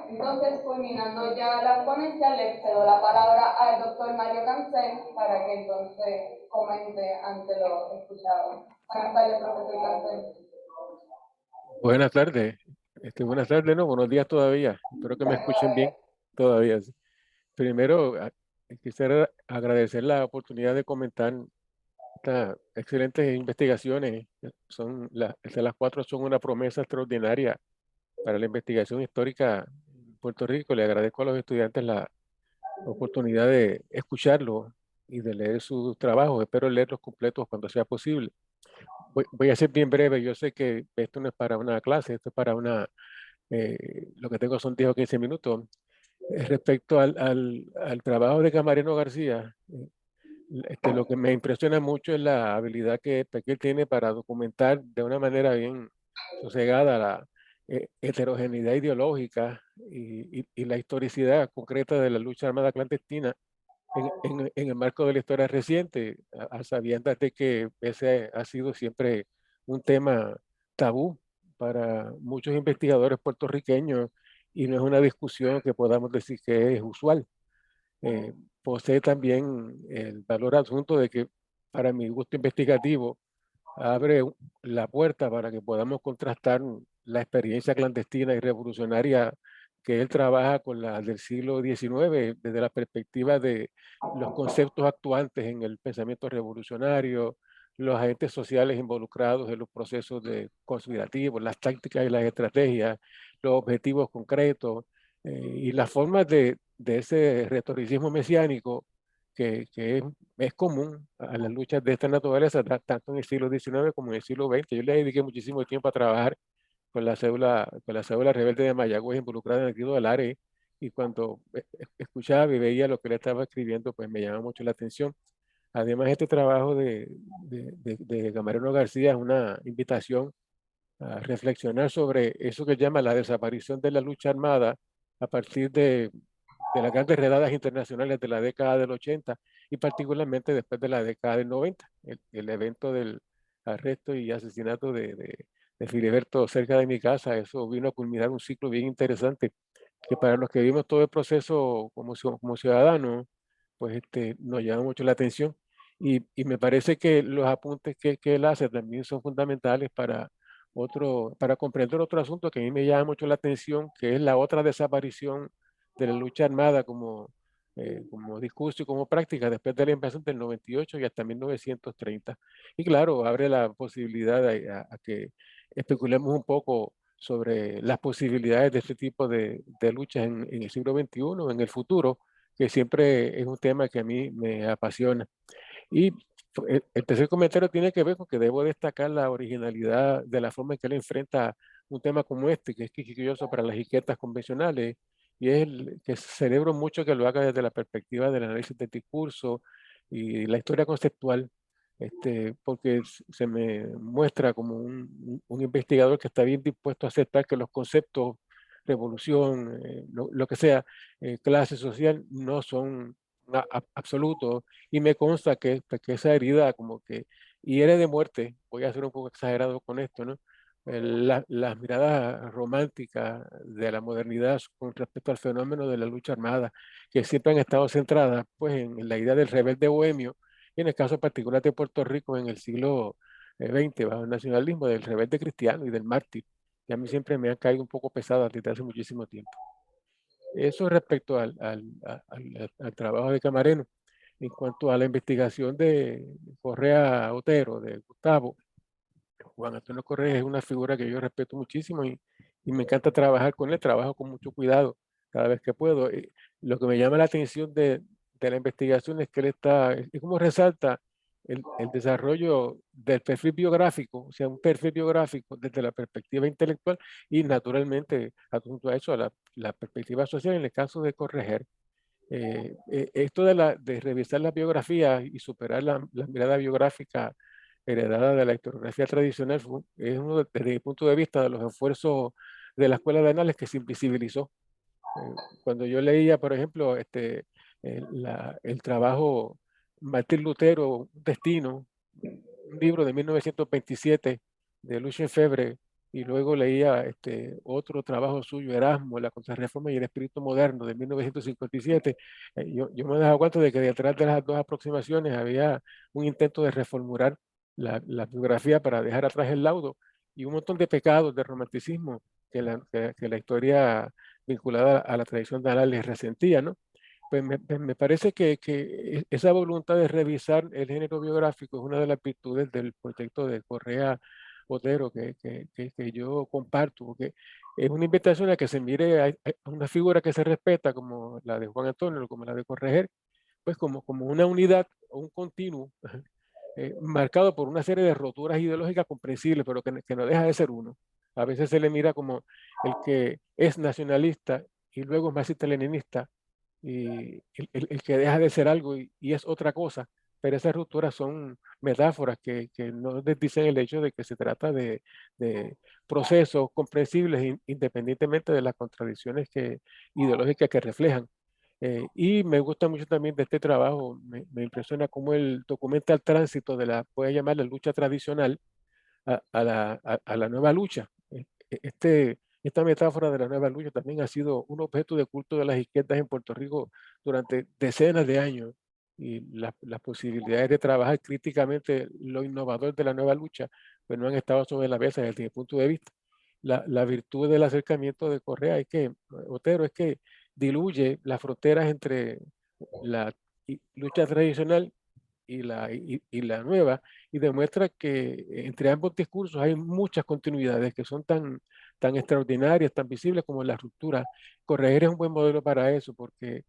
Entonces, culminando ya la ponencia, le cedo la palabra al doctor Mario Cancén para que entonces comente ante lo escuchado. Buenas tardes, profesor Cancén. Buenas tardes. Buenas tardes, no, buenos días todavía. Espero que me escuchen bien todavía. Sí. Primero, quisiera agradecer la oportunidad de comentar estas excelentes investigaciones. Las 4 son una promesa extraordinaria para la investigación histórica en Puerto Rico. Le agradezco a los estudiantes la oportunidad de escucharlo y de leer sus trabajos. Espero leerlos completos cuando sea posible. Voy a ser bien breve. Yo sé que esto no es para una clase, esto es para lo que tengo son 10 o 15 minutos. Respecto al trabajo de Camareno García, lo que me impresiona mucho es la habilidad que él tiene para documentar de una manera bien sosegada la heterogeneidad ideológica y la historicidad concreta de la lucha armada clandestina en el marco de la historia reciente, a sabiendas de que ese ha sido siempre un tema tabú para muchos investigadores puertorriqueños y no es una discusión que podamos decir que es usual. Posee también el valor adjunto de que para mi gusto investigativo abre la puerta para que podamos contrastar la experiencia clandestina y revolucionaria que él trabaja con la del siglo XIX desde la perspectiva de los conceptos actuantes en el pensamiento revolucionario, los agentes sociales involucrados en los procesos conspirativos, las tácticas y las estrategias, los objetivos concretos y las formas de ese retoricismo mesiánico que es común a las luchas de esta naturaleza, tanto en el siglo XIX como en el siglo XX. Yo le dediqué muchísimo tiempo a trabajar con la cédula rebelde de Mayagüez involucrada en el grito del ARE, y cuando escuchaba y veía lo que él estaba escribiendo, pues me llamaba mucho la atención. Además, este trabajo de Camarero García es una invitación a reflexionar sobre eso que llama la desaparición de la lucha armada a partir de las grandes redadas internacionales de la década del 80 y particularmente después de la década del 90, el evento del arresto y asesinato de Filiberto cerca de mi casa. Eso vino a culminar un ciclo bien interesante que para los que vimos todo el proceso como ciudadanos, pues nos llama mucho la atención. Y me parece que los apuntes que él hace también son fundamentales para comprender otro asunto que a mí me llama mucho la atención, que es la otra desaparición de la lucha armada como discurso y como práctica después de la invasión del 98 y hasta 1930. Y claro, abre la posibilidad a que especulemos un poco sobre las posibilidades de este tipo de luchas en el siglo XXI, en el futuro, que siempre es un tema que a mí me apasiona. Y el tercer comentario tiene que ver con que debo destacar la originalidad de la forma en que él enfrenta un tema como este, que es quisquilloso para las etiquetas convencionales, y es que celebro mucho que lo haga desde la perspectiva del análisis del discurso y la historia conceptual, porque se me muestra como un investigador que está bien dispuesto a aceptar que los conceptos, revolución, lo que sea, clase social, no son absolutos, y me consta que esa herida como que hiere de muerte. Voy a ser un poco exagerado con esto, ¿no? Las miradas románticas de la modernidad con respecto al fenómeno de la lucha armada, que siempre han estado centradas pues, en la idea del rebelde bohemio, y en el caso particular de Puerto Rico en el siglo XX, bajo el nacionalismo del rebelde cristiano y del mártir. que a mí siempre me han caído un poco pesadas desde hace muchísimo tiempo. Eso respecto al trabajo de Camareno. En cuanto a la investigación de Correa Otero, de Gustavo, Juan Antonio Correa es una figura que yo respeto muchísimo y me encanta trabajar con él, trabajo con mucho cuidado cada vez que puedo. Lo que me llama la atención de la investigación es que él está, es como resalta el desarrollo del perfil biográfico, o sea, un perfil biográfico desde la perspectiva intelectual y naturalmente, adjunto a eso, a la perspectiva social en el caso de Correger. Esto de revisar la biografía y superar la mirada biográfica heredada de la historiografía tradicional es uno, desde mi punto de vista, de los esfuerzos de la Escuela de Análisis que se invisibilizó. Cuando yo leía, por ejemplo, el trabajo Martín Lutero, Un Destino, un libro de 1927 de Lucien Febvre, y luego leía otro trabajo suyo, Erasmo, La Contrarreforma y el Espíritu Moderno, de 1957, yo me daba cuenta de que detrás de las dos aproximaciones había un intento de reformular la biografía para dejar atrás el laudo y un montón de pecados de romanticismo que la historia vinculada a la tradición de Anales resentía, ¿no? Pues me parece que esa voluntad de revisar el género biográfico es una de las virtudes del proyecto de Correa Otero que yo comparto, porque es una invitación a que se mire a una figura que se respeta como la de Juan Antonio, como la de Correger, pues como una unidad o un continuo marcado por una serie de roturas ideológicas comprensibles, pero que no deja de ser uno. A veces se le mira como el que es nacionalista y luego es marxista-leninista, y el que deja de ser algo y es otra cosa, pero esas rupturas son metáforas que no dicen el hecho de que se trata de procesos comprensibles independientemente de las contradicciones ideológicas que reflejan. Y me gusta mucho también de este trabajo, me impresiona cómo él documenta el tránsito de puede llamar la lucha tradicional a la nueva lucha. Esta metáfora de la nueva lucha también ha sido un objeto de culto de las izquierdas en Puerto Rico durante decenas de años y las posibilidades de trabajar críticamente lo innovador de la nueva lucha pues no han estado sobre la mesa desde mi punto de vista. La virtud del acercamiento de Correa es que, Otero, es que diluye las fronteras entre la lucha tradicional y la nueva, y demuestra que entre ambos discursos hay muchas continuidades que son tan extraordinarias, tan visibles como la ruptura. Correger es un buen modelo para eso, porque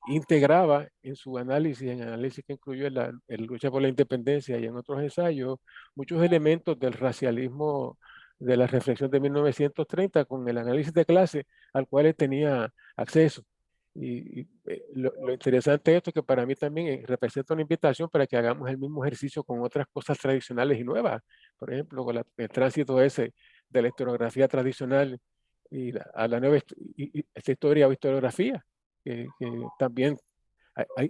integraba en su análisis, en el análisis que incluyó en lucha por la independencia y en otros ensayos, muchos elementos del racialismo de la reflexión de 1930 con el análisis de clase al cual él tenía acceso. Lo interesante de esto es que para mí también representa una invitación para que hagamos el mismo ejercicio con otras cosas tradicionales y nuevas. Por ejemplo, con el tránsito ese de la historiografía tradicional a la nueva esta historia o historiografía, que también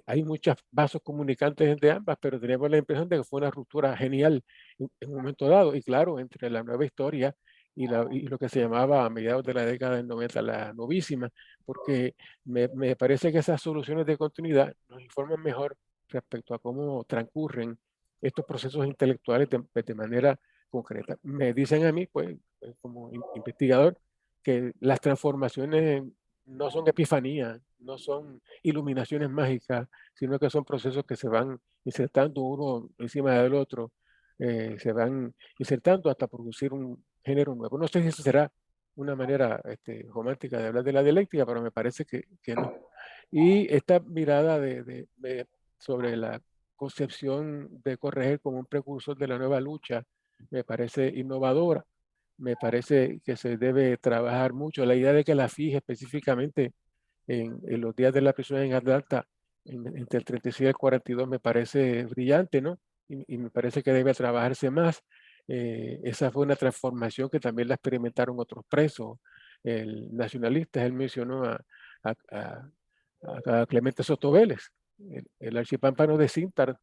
hay muchos vasos comunicantes entre ambas, pero tenemos la impresión de que fue una ruptura genial en un momento dado. Y claro, entre la nueva historia y lo que se llamaba a mediados de la década del 90 la novísima, porque me parece que esas soluciones de continuidad nos informan mejor respecto a cómo transcurren estos procesos intelectuales de manera concreta. Me dicen a mí, pues, como investigador, que las transformaciones no son epifanías, no son iluminaciones mágicas, sino que son procesos que se van insertando uno encima del otro, se van insertando hasta producir un género nuevo. No sé si eso será una manera romántica de hablar de la dialéctica, pero me parece que no. Y esta mirada sobre la concepción de Correger como un precursor de la nueva lucha me parece innovadora. Me parece que se debe trabajar mucho. La idea de que la fije específicamente en los días de la prisión en Atlanta, entre el 36 y el 42, me parece brillante, ¿no? Y me parece que debe trabajarse más. Esa fue una transformación que también la experimentaron otros presos nacionalistas. Él mencionó a, a- a Clemente Soto Vélez, el archipámpano de Cintar,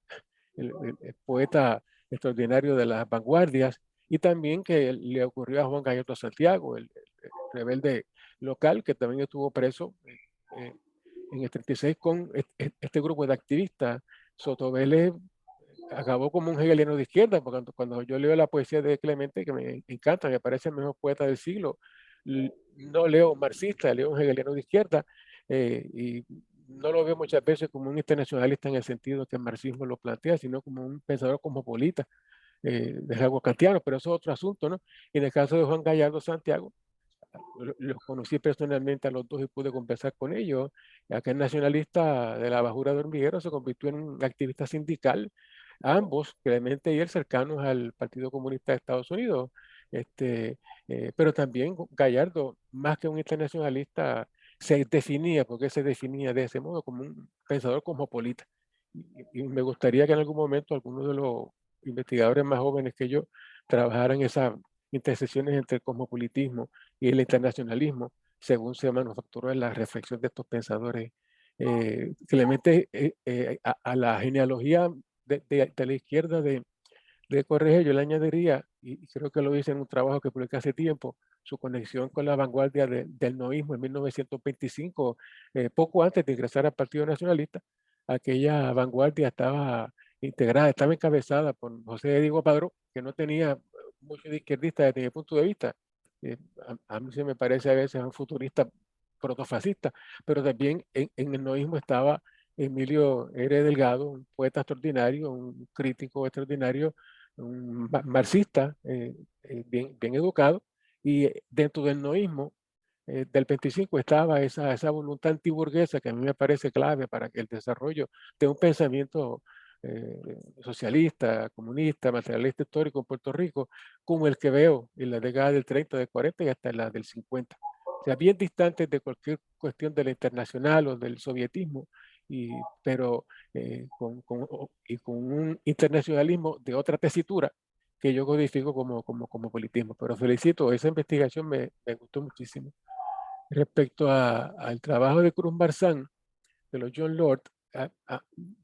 el poeta extraordinario de las vanguardias, y también que le ocurrió a Juan Gallardo Santiago, el rebelde local que también estuvo preso en el 36 con este grupo de activistas. Soto Vélez acabó como un hegeliano de izquierda, porque cuando yo leo la poesía de Clemente, que me encanta, me parece el mejor poeta del siglo, no leo un marxista, leo un hegeliano de izquierda, y no lo veo muchas veces como un internacionalista en el sentido que el marxismo lo plantea, sino como un pensador cosmopolita, de algo kantiano, pero eso es otro asunto, ¿no? Y en el caso de Juan Gallardo Santiago, los conocí personalmente a los dos y pude conversar con ellos. Aquel nacionalista de la bajura de Hormiguero se convirtió en un activista sindical, ambos, Clemente y él, cercanos al Partido Comunista de Estados Unidos. Este, pero también Gallardo, más que un internacionalista, se definía, porque se definía de ese modo, como un pensador cosmopolita. Y me gustaría que en algún momento algunos de los investigadores más jóvenes que yo trabajaran esas intersecciones entre el cosmopolitismo y el internacionalismo, según se manufacturó en la reflexión de estos pensadores. Clemente, a la genealogía de la izquierda de Correja, yo le añadiría, y creo que lo hice en un trabajo que publiqué hace tiempo, su conexión con la vanguardia del noísmo en 1925, poco antes de ingresar al Partido Nacionalista. Aquella vanguardia estaba integrada, estaba encabezada por José Diego Padrón, que no tenía mucho de izquierdista desde mi punto de vista. Eh, a mí se me parece a veces un futurista protofascista, pero también en el noísmo estaba Emilio R. Delgado, un poeta extraordinario, un crítico extraordinario, un marxista, bien educado, y dentro del noísmo del 25 estaba esa voluntad antiburguesa que a mí me parece clave para el desarrollo de un pensamiento eh, socialista, comunista, materialista histórico en Puerto Rico, como el que veo en la década del 30, del 40 y hasta en la del 50. O sea, bien distantes de cualquier cuestión de la internacional o del sovietismo, pero con un internacionalismo de otra tesitura que yo codifico como politismo. Pero felicito, esa investigación me gustó muchísimo. Respecto al trabajo de Cruz Marzán, de los John Lord,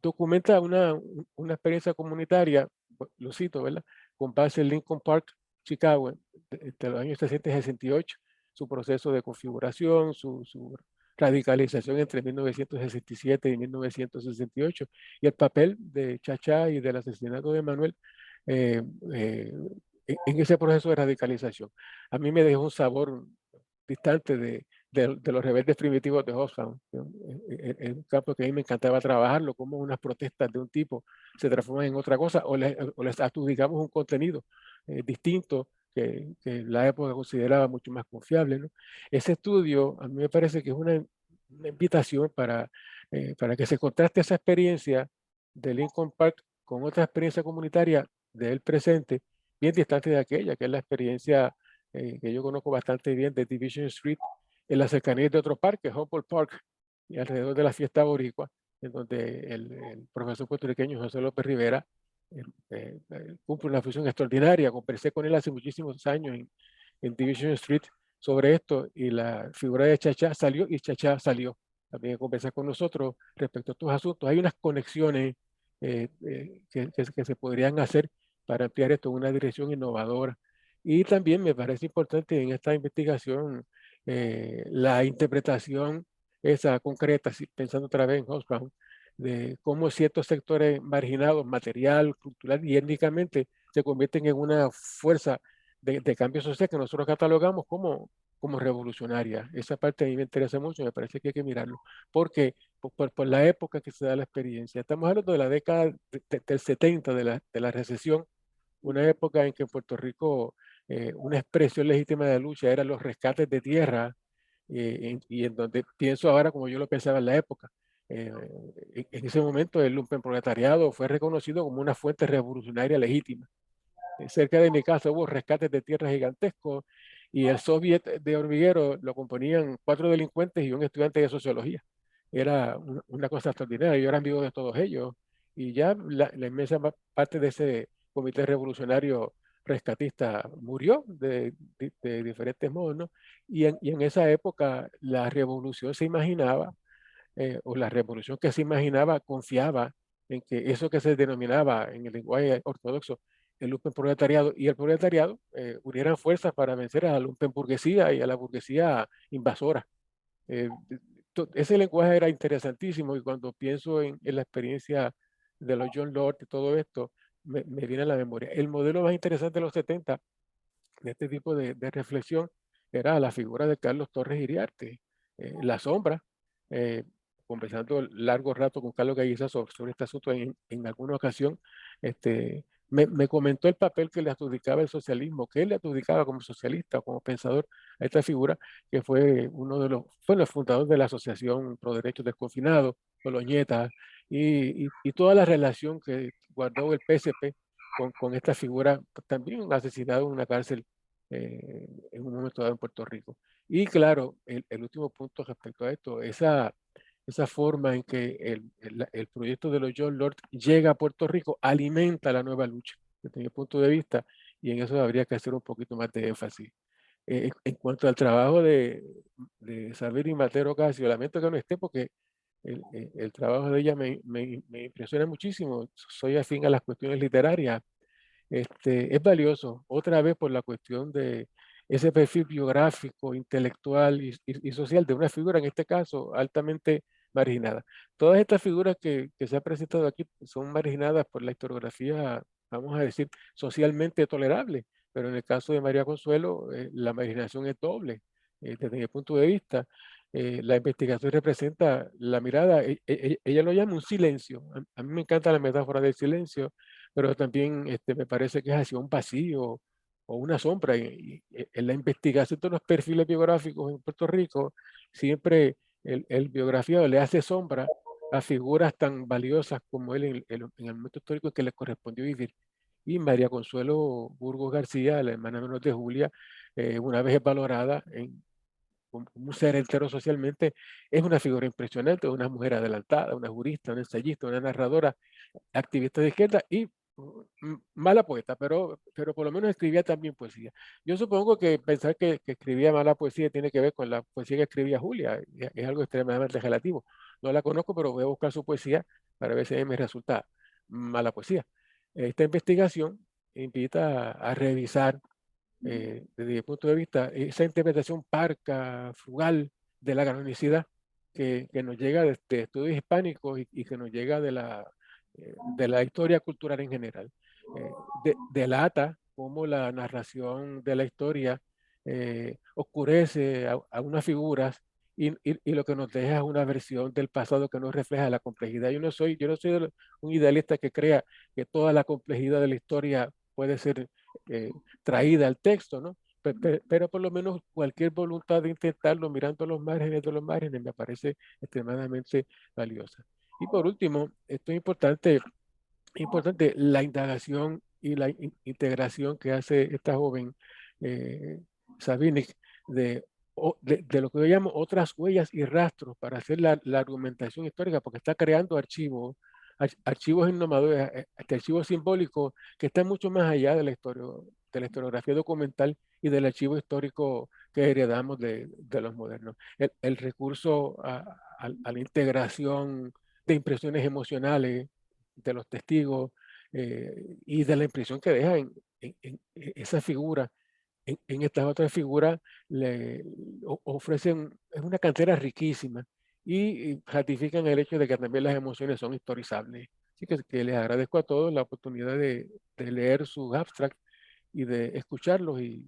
documenta una experiencia comunitaria, lo cito, ¿verdad? Con base en Lincoln Park, Chicago, entre los años 60 y 68, su proceso de configuración, su radicalización entre 1967 y 1968, y el papel de Chachá y del asesinato de Manuel eh, eh, en ese proceso de radicalización. A mí me dejó un sabor distante de los rebeldes primitivos de Hobsbawm. Es un campo que a mí me encantaba trabajarlo, como unas protestas de un tipo se transforman en otra cosa o les adjudicamos un contenido distinto que la época consideraba mucho más confiable, ¿no? Ese estudio a mí me parece que es una invitación para que se contraste esa experiencia de Lincoln Park con otra experiencia comunitaria del presente, bien distante de aquella, que es la experiencia que yo conozco bastante bien de Division Street, en la cercanía de otro parque, Humboldt Park, y alrededor de la fiesta boricua, en donde el profesor puertorriqueño José López Rivera cumple una función extraordinaria. Conversé con él hace muchísimos años en Division Street sobre esto y la figura de Chachá salió y Chachá salió también a conversar con nosotros respecto a estos asuntos. Hay unas conexiones que se podrían hacer para ampliar esto en una dirección innovadora. Y también me parece importante en esta investigación la interpretación esa concreta, pensando otra vez en Hobsbawm, de cómo ciertos sectores marginados, material, cultural y étnicamente, se convierten en una fuerza de cambio social que nosotros catalogamos como revolucionaria. Esa parte a mí me interesa mucho, me parece que hay que mirarlo, porque por la época que se da la experiencia. Estamos hablando de la década del 70, de la recesión, una época en que en Puerto Rico una expresión legítima de lucha eran los rescates de tierra, y en donde pienso ahora como yo lo pensaba en la época. Eh, en ese momento el lumpenproletariado fue reconocido como una fuente revolucionaria legítima. Cerca de mi casa hubo rescates de tierra gigantescos y el soviet de Hormiguero lo componían 4 delincuentes y un estudiante de sociología. Era una cosa extraordinaria. Yo era amigo de todos ellos y ya la inmensa parte de ese comité revolucionario rescatista murió de diferentes modos, ¿no? Y en esa época la revolución se imaginaba, o la revolución que se imaginaba confiaba en que eso que se denominaba en el lenguaje ortodoxo el lumpenproletariado y el proletariado unieran fuerzas para vencer a la lumpenburguesía y a la burguesía invasora. Ese lenguaje era interesantísimo y cuando pienso en la experiencia de los John Lord y todo esto, me viene a la memoria. El modelo más interesante de los 70 de este tipo de reflexión era la figura de Carlos Torres Iriarte, La Sombra, eh, conversando largo rato con Carlos Galliza sobre este asunto en alguna ocasión, me comentó el papel que le adjudicaba el socialismo, que él le adjudicaba como socialista, como pensador a esta figura, que fue fue los fundadores de la Asociación Pro Derechos del Confinado, Boloñeta, y toda la relación que guardó el PSP con esta figura, también asesinado en una cárcel en un momento dado en Puerto Rico. Y claro, el último punto respecto a esto, esa forma en que el proyecto de los John Lord llega a Puerto Rico alimenta la nueva lucha, desde mi punto de vista, y en eso habría que hacer un poquito más de énfasis. En cuanto al trabajo de Saber y Matero Ocasio, lamento que no esté porque el trabajo de ella me impresiona muchísimo. Soy afín a las cuestiones literarias. Es valioso, otra vez por la cuestión de ese perfil biográfico, intelectual y social de una figura, en este caso, altamente marginada. Todas estas figuras que se han presentado aquí son marginadas por la historiografía, vamos a decir, socialmente tolerable, pero en el caso de María Consuelo, la marginación es doble, desde mi punto de vista. La investigación representa la mirada, ella lo llama un silencio. A mí me encanta la metáfora del silencio, pero también me parece que es hacia un vacío o una sombra. Y en la investigación de los perfiles biográficos en Puerto Rico, siempre el biografiado le hace sombra a figuras tan valiosas como él en el momento histórico que le correspondió vivir. Y María Consuelo Burgos García, la hermana menor de Julia, una vez es valorada como un ser entero socialmente, es una figura impresionante, una mujer adelantada, una jurista, una ensayista, una narradora, activista de izquierda y mala poeta, pero por lo menos escribía también poesía. Yo supongo que pensar que escribía mala poesía tiene que ver con la poesía que escribía Julia, es algo extremadamente relativo. No la conozco, pero voy a buscar su poesía para ver si a mí me resulta mala poesía. Esta investigación invita a revisar desde mi punto de vista, esa interpretación parca, frugal de la canonicidad que nos llega de estudios hispánicos y que nos llega de la historia cultural en general. Delata cómo la narración de la historia oscurece a unas figuras y lo que nos deja es una versión del pasado que no refleja la complejidad. Yo no soy un idealista que crea que toda la complejidad de la historia puede ser eh, traída al texto, ¿no? Pero por lo menos cualquier voluntad de intentarlo mirando los márgenes de los márgenes me parece extremadamente valiosa. Y por último, esto es importante la indagación y la integración que hace esta joven Sabinik de lo que yo llamo otras huellas y rastros para hacer la argumentación histórica, porque está creando archivos innovadores, archivos simbólicos que están mucho más allá de de la historiografía documental y del archivo histórico que heredamos de los modernos. El recurso a la integración de impresiones emocionales de los testigos y de la impresión que deja en esa figura, en estas otras figuras le ofrecen, es una cantera riquísima y ratifican el hecho de que también las emociones son historizables. Así que les agradezco a todos la oportunidad de leer sus abstracts y de escucharlos y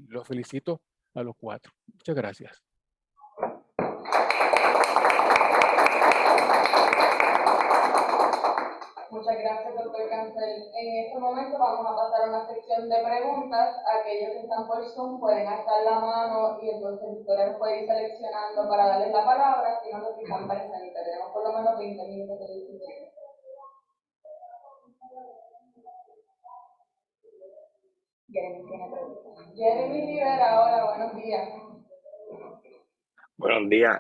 los felicito a los cuatro. Muchas gracias. Muchas gracias, doctor Cancel. En este momento vamos a pasar a una sección de preguntas. Aquellos que están por Zoom pueden alzar la mano y entonces Victoria puede ir seleccionando para darles la palabra, si no los que están presentes. Tenemos por lo menos 20 minutos de discusión. Jeremy Rivera, hola, buenos días. Buenos días.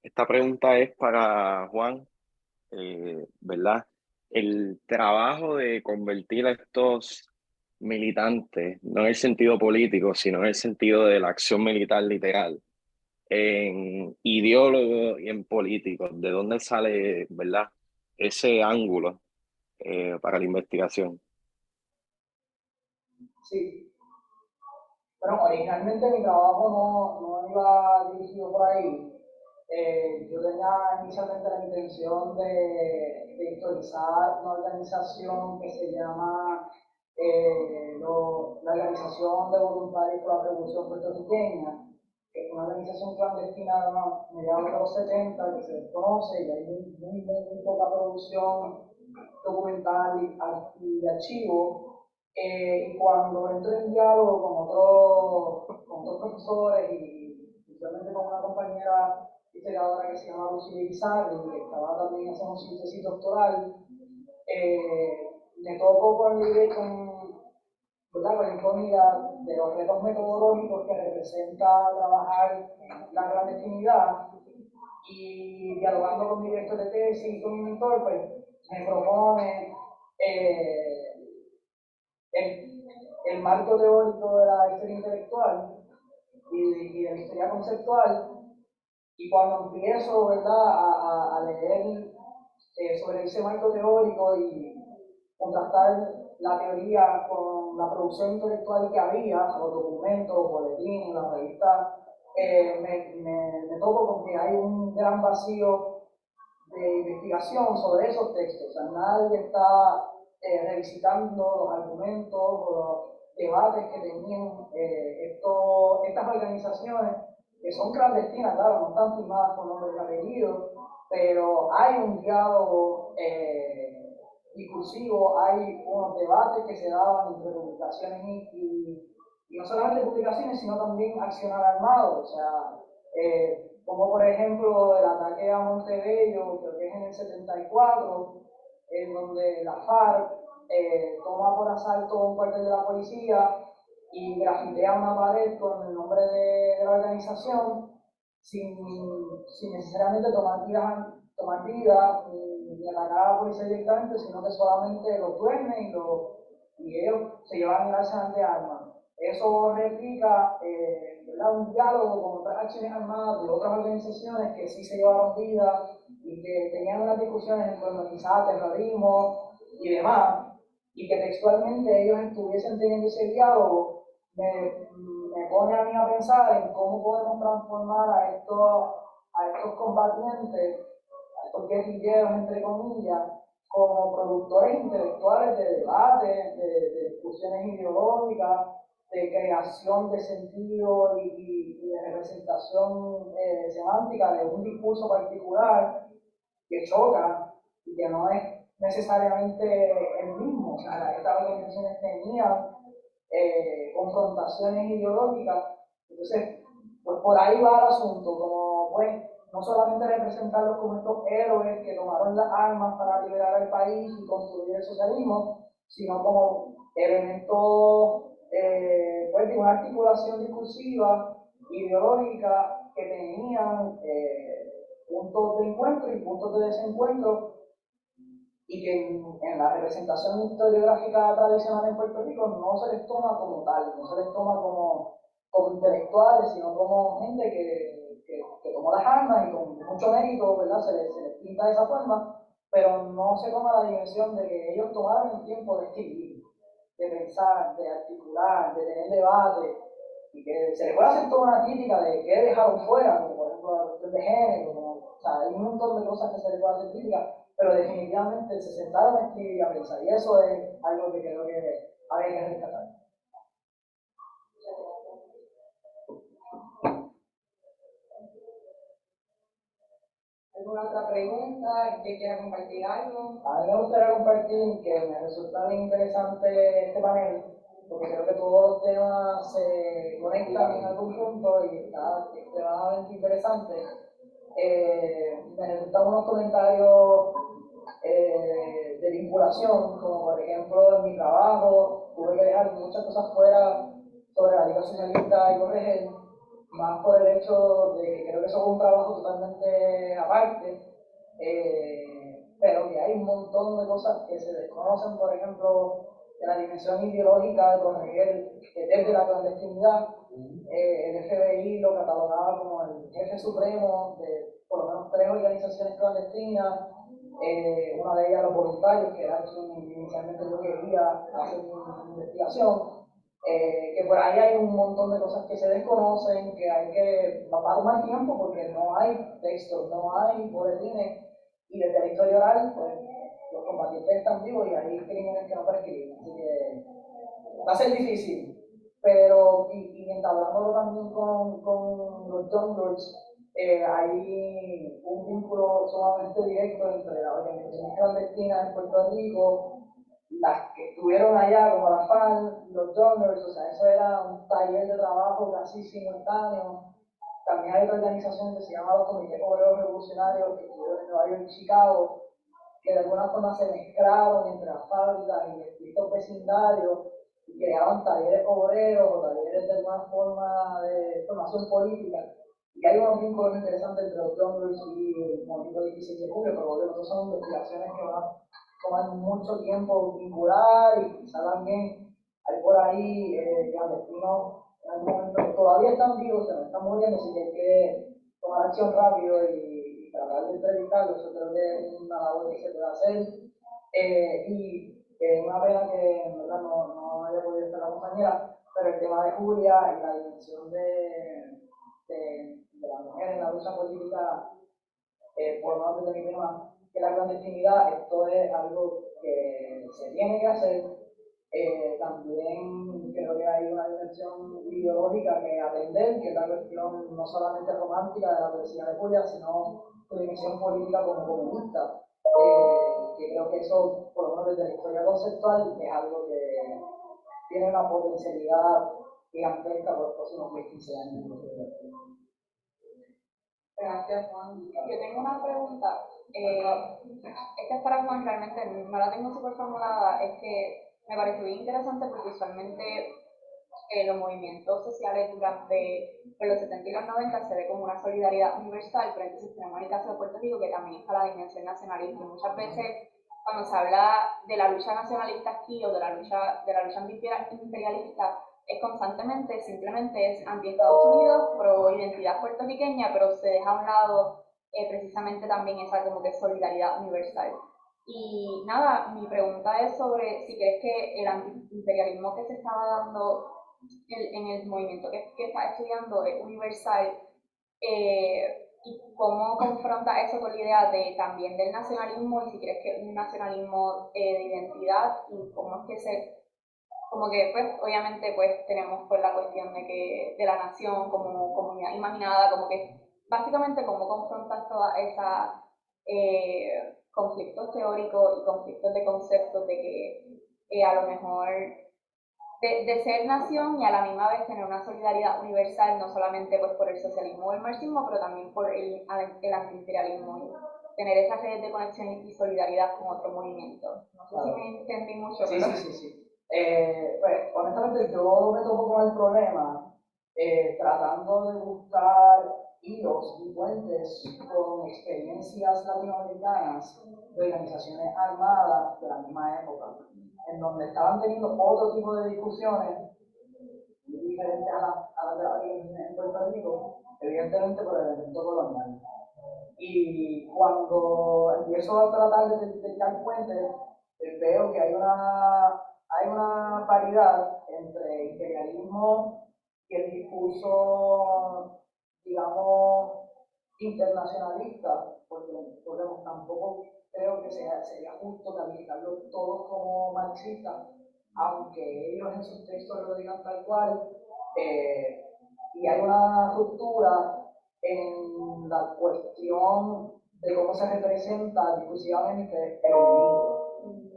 Esta pregunta es para Juan, ¿verdad? El trabajo de convertir a estos militantes, no en el sentido político, sino en el sentido de la acción militar literal, en ideólogos y en políticos, ¿de dónde sale, verdad, ese ángulo para la investigación? Sí. Bueno, originalmente mi trabajo no iba dirigido por ahí. Yo tenía inicialmente la intención de historizar una organización que se llama la Organización de Voluntarios por la Revolución Puertorriqueña, que es una organización clandestina de mediados de los 70 que se desconoce y hay muy poca producción documental y de archivo. Y cuando entro en diálogo con otros profesores y especialmente con una compañera investigadora que se llama Lucía Izarri, que estaba también haciendo su tesis doctoral, me topo con la idea, con la incógnita de los retos metodológicos que representa trabajar la clandestinidad, y dialogando con mi director de tesis y con mi mentor, pues me propone el marco teórico de la historia intelectual y de la historia conceptual. Y cuando empiezo, ¿verdad?, a leer sobre ese marco teórico y contrastar la teoría con la producción intelectual que había, los documentos, boletines, las revistas, me topo con que hay un gran vacío de investigación sobre esos textos. O sea, nadie está revisitando los argumentos o los debates que tenían estas organizaciones, que son clandestinas, claro, no están firmadas con nombre y apellido, pero hay un diálogo discursivo, hay unos debates que se daban entre publicaciones y no solamente publicaciones, sino también accionar armado. O sea, como por ejemplo el ataque a Montebello, creo que es en el 74, en donde la FARC toma por asalto un cuartel de la policía y grafitea una pared con el nombre de la organización sin necesariamente tomar vidas ni atacar a la policía directamente, sino que solamente los duermen y ellos se llevan el arsenal de armas. Eso replica un diálogo con otras acciones armadas de otras organizaciones que sí se llevaron vida y que tenían unas discusiones en torno quizás terrorismo y demás, y que textualmente ellos estuviesen teniendo ese diálogo, me pone a mí a pensar en cómo podemos transformar a estos combatientes, a estos guerrilleros, entre comillas, como productores intelectuales de debates, de discusiones ideológicas, de creación de sentido y de representación semántica de un discurso particular que choca y que no es necesariamente el mismo. O sea, estas organizaciones tenían confrontaciones ideológicas. Entonces, pues por ahí va el asunto, como pues no solamente representarlos como estos héroes que tomaron las armas para liberar al país y construir el socialismo, sino como elementos pues, de una articulación discursiva, ideológica, que tenían puntos de encuentro y puntos de desencuentro, y que en la representación historiográfica tradicional en Puerto Rico no se les toma como tal, no se les toma como intelectuales, sino como gente que tomó las armas y con mucho mérito, ¿verdad?, se les pinta de esa forma, pero no se toma la dimensión de que ellos tomaron el tiempo de escribir, de pensar, de articular, de tener debate, y que se le puede hacer toda una crítica de qué dejaron fuera, como por ejemplo la cuestión de género, o sea, hay un montón de cosas que se le puede hacer crítica, pero definitivamente se sentaron a escribir y a pensar, y eso es algo que creo que había que rescatar. ¿Alguna otra pregunta? ¿Que quiera compartir algo? A mí me gustaría compartir que me resulta bien interesante este panel, porque creo que todos los temas se conectan en algún punto y está extremadamente interesante. Me resultan unos comentarios de vinculación, como por ejemplo en mi trabajo tuve que dejar muchas cosas fuera sobre la Liga Socialista y Corregel, más por el hecho de que creo que eso es un trabajo totalmente aparte, pero que hay un montón de cosas que se desconocen, por ejemplo, de la dimensión ideológica de Corregel desde la clandestinidad. El FBI lo catalogaba como el jefe supremo de por lo menos 3 organizaciones clandestinas, una de ellas los voluntarios, que era quien inicialmente yo quería hacer mi investigación, que por ahí hay un montón de cosas que se desconocen, que hay que va a tomar tiempo porque no hay textos, no hay boletines, y desde la historia oral, pues los combatientes están vivos y hay crímenes que no prescriben, así que va a ser difícil, pero y entablándolo también con los John Lords, hay un vínculo sumamente directo entre las organizaciones clandestinas en Puerto Rico, las que estuvieron allá, como la FAN, los donors, o sea, eso era un taller de trabajo casi simultáneo. También hay otra organización que se llama los Comités Obreros Revolucionarios, que estuvieron en Nueva York y Chicago, que de alguna forma se mezclaron entre las fábricas y estos vecindarios y creaban talleres obreros o talleres de alguna forma de formación política. Y hay unos vínculos interesantes entre los donors y el movimiento 16 de julio, pero obviamente son investigaciones que van a tomar mucho tiempo vincular y quizá también hay por ahí clandestinos en algún momento que todavía están vivos, se nos están muriendo, así que hay que tomar acción rápido y tratar de entrevistarlos. Eso creo que es una labor que se puede hacer. Y es una pena que en verdad no haya podido estar la compañera, pero el tema de Julia y la dimensión de la mujer en la lucha política, por no hablar de mi tema, que la clandestinidad, esto es algo que se tiene que hacer. También creo que hay una dimensión ideológica que atender, que es la cuestión no solamente romántica de la poesía de Julia, sino su dimensión política como comunista. Que creo que eso, por lo menos desde la historia conceptual, es algo que tiene una potencialidad gigantesca por los próximos 15 años. Gracias, Juan. Yo tengo una pregunta. Esta es para Juan, realmente no la tengo súper formulada. Es que me pareció bien interesante porque usualmente los movimientos sociales durante los 70 y los 90 se ve como una solidaridad universal, pero entonces tenemos el caso de Puerto Rico que también está la dimensión nacionalista. Muchas veces cuando se habla de la lucha nacionalista aquí o de la lucha antiimperialista, es constantemente, simplemente es anti-Estados Unidos, pro identidad puertorriqueña, pero se deja a un lado precisamente también esa como que solidaridad universal. Y nada, mi pregunta es sobre si crees que el antiimperialismo que se estaba dando en el movimiento que estás estudiando es universal, y cómo confronta eso con la idea de, también del nacionalismo, y si crees que es un nacionalismo de identidad, y cómo es que como que pues obviamente pues tenemos pues la cuestión de la nación como comunidad imaginada, como que básicamente cómo confrontas toda esa conflictos teóricos y conflictos de conceptos de que a lo mejor de ser nación y a la misma vez tener una solidaridad universal, no solamente pues por el socialismo o el marxismo, pero también por el antiimperialismo, y tener esas redes de conexión y solidaridad con otros movimientos. No sé si me entendí mucho. Sí, pero... sí. Pues honestamente yo me topo con el problema tratando de buscar hilos y puentes con experiencias latinoamericanas de organizaciones armadas de la misma época, en donde estaban teniendo otro tipo de discusiones diferentes a las de la en Puerto Rico, evidentemente por el elemento colonial. Y cuando empiezo a tratar de dar puentes, veo que hay una paridad entre imperialismo y el discurso, digamos, internacionalista, porque tampoco creo que sería justo calificarlos todos como marxistas, aunque ellos en sus textos lo digan tal cual, y hay una ruptura en la cuestión de cómo se representa discursivamente el enemigo.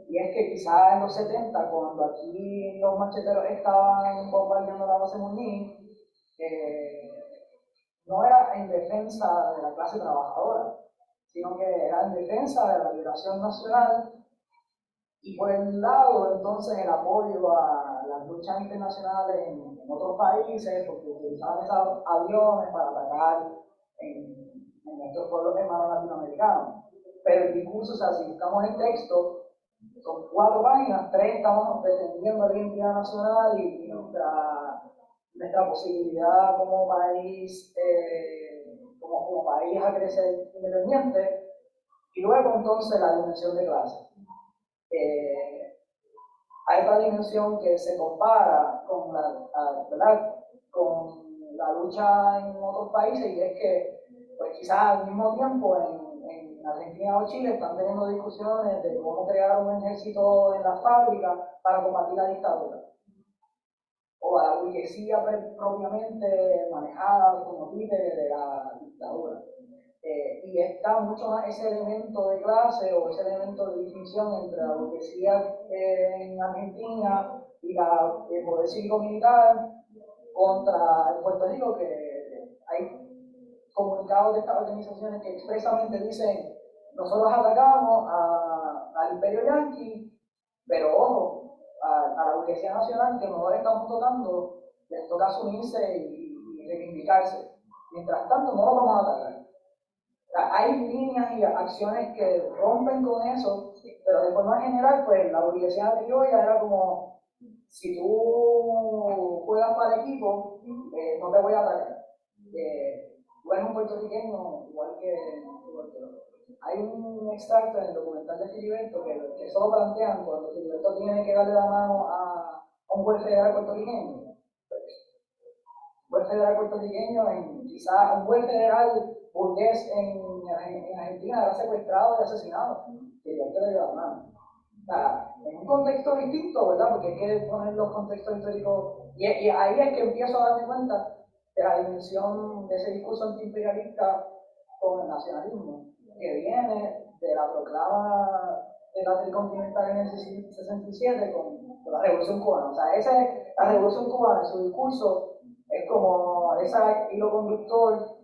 Y es que quizás en los 70, cuando aquí los macheteros estaban bombardeando la base Muñiz, no era en defensa de la clase trabajadora, sino que era en defensa de la liberación nacional, y por el lado entonces el apoyo a las luchas internacionales en otros países, porque utilizaban esos aviones para atacar en nuestros pueblos hermanos latinoamericanos. Pero el discurso, o sea, si buscamos el texto, son 4 páginas, 3 estamos defendiendo la identidad nacional y nuestra posibilidad como país, como país a crecer independiente, y luego entonces la dimensión de clase. hay otra dimensión que se compara con ¿verdad? Con la lucha en otros países, y es que pues quizás al mismo tiempo en Argentina o Chile están teniendo discusiones de cómo crear un ejército en las fábricas para combatir la dictadura, o a la burguesía propiamente manejada como títere de la dictadura. Y está mucho más ese elemento de clase o ese elemento de distinción entre la burguesía en Argentina y el poder cívico-militar contra Puerto Rico, que hay comunicados de estas organizaciones que expresamente dicen: nosotros atacamos al imperio yanqui, pero ojo, a la burguesía nacional que nosotros estamos tocando, les toca asumirse y reivindicarse. Mientras tanto, no lo vamos a atacar. Hay líneas y acciones que rompen con eso, pero de forma general, pues la burguesía criolla era como: si tú juegas para el equipo, no te voy a atacar. Tú eres un puertorriqueño igual que otro. Hay un extracto en el documental de Filiberto que solo plantean cuando Filiberto tiene que darle la mano a un juez federal puertorriqueño. Un juez federal puertorriqueño, quizás un juez federal burgués en Argentina era secuestrado y asesinado. Filiberto le dio la mano. En un contexto distinto, ¿verdad? Porque hay que poner los contextos históricos, y ahí es que empiezo a darme cuenta de la dimensión de ese discurso antiimperialista con el nacionalismo, que viene de la proclama de la tricontinental en el 67 con la Revolución Cubana. O sea, la Revolución Cubana, su discurso es como ese hilo conductor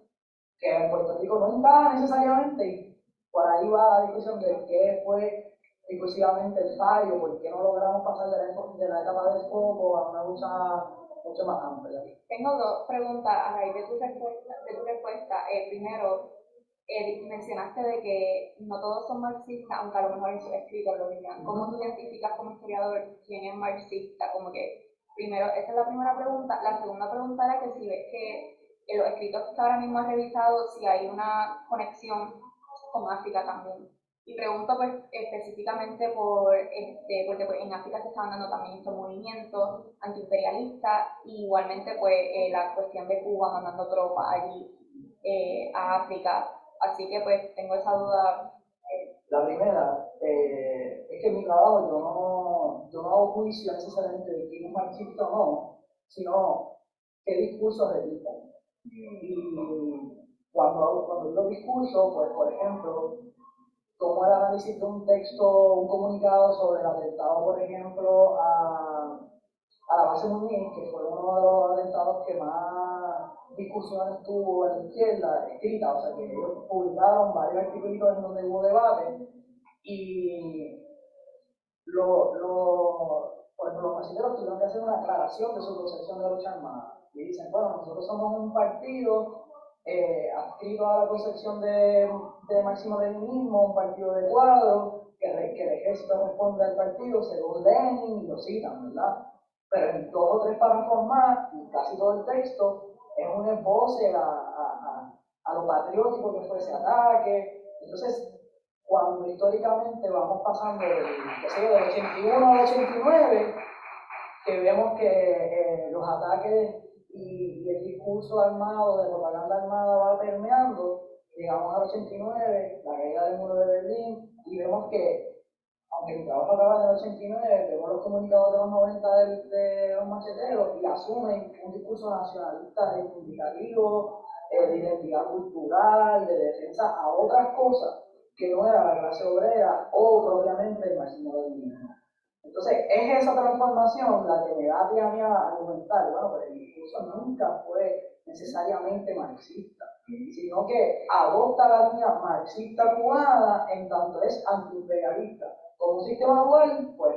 que en Puerto Rico no encaja necesariamente, y por ahí va la discusión de qué fue exclusivamente el fallo, por qué no logramos pasar de la etapa del foco a una lucha mucho más amplia. Tengo dos preguntas a raíz de tu respuesta. Primero, mencionaste de que no todos son marxistas, aunque a lo mejor en sus escritos lo digan. ¿Cómo tú identificas como historiador quién es marxista? Como que, primero, esa es la primera pregunta. La segunda pregunta era que si ves que en los escritos que ahora mismo has revisado, si hay una conexión con África también. Y pregunto pues específicamente porque pues, en África se estaban dando también estos movimientos antiimperialistas, y igualmente pues la cuestión de Cuba mandando tropas allí a África. Así que pues tengo esa duda. La primera, es que en mi trabajo yo no hago juicio necesariamente de quién es marxista o no, sino qué discursos replican. Y cuando digo discurso, pues por ejemplo, como el análisis de un texto, un comunicado sobre el atentado, por ejemplo, a la base Muñiz, que fue uno de los atentados que más discusiones tuvo en la izquierda escrita. O sea, que ellos publicaron varios artículos en donde hubo debate, y por ejemplo, los marxistas tuvieron que hacer una aclaración de su concepción de lucha armada. Y dicen: bueno, nosotros somos un partido adscrito a la concepción de marxismo-leninismo, un partido de cuadro, que el ejército responde al partido según Lenin, y lo citan, ¿verdad? Pero en 2 o 3 párrafos más, y casi todo el texto, es un esboce a lo patriótico que fue ese ataque. Entonces, cuando históricamente vamos pasando del 81 al 89, que vemos que los ataques y el discurso armado, de propaganda armada, va permeando, llegamos al 89, la caída del muro de Berlín, y vemos que, aunque mi trabajo acaba en el 89, vemos los comunicados de los 90 de los macheteros y asumen un discurso nacionalista, reivindicativo, de identidad cultural, de defensa a otras cosas que no era la clase obrera o propiamente el marxismo-leninismo. Entonces, es esa transformación la que me da pie a mí a argumentar: bueno, pero el discurso nunca fue necesariamente marxista, sino que adopta la línea marxista cubana en tanto es antiimperialista. Como un sistema dual, pues,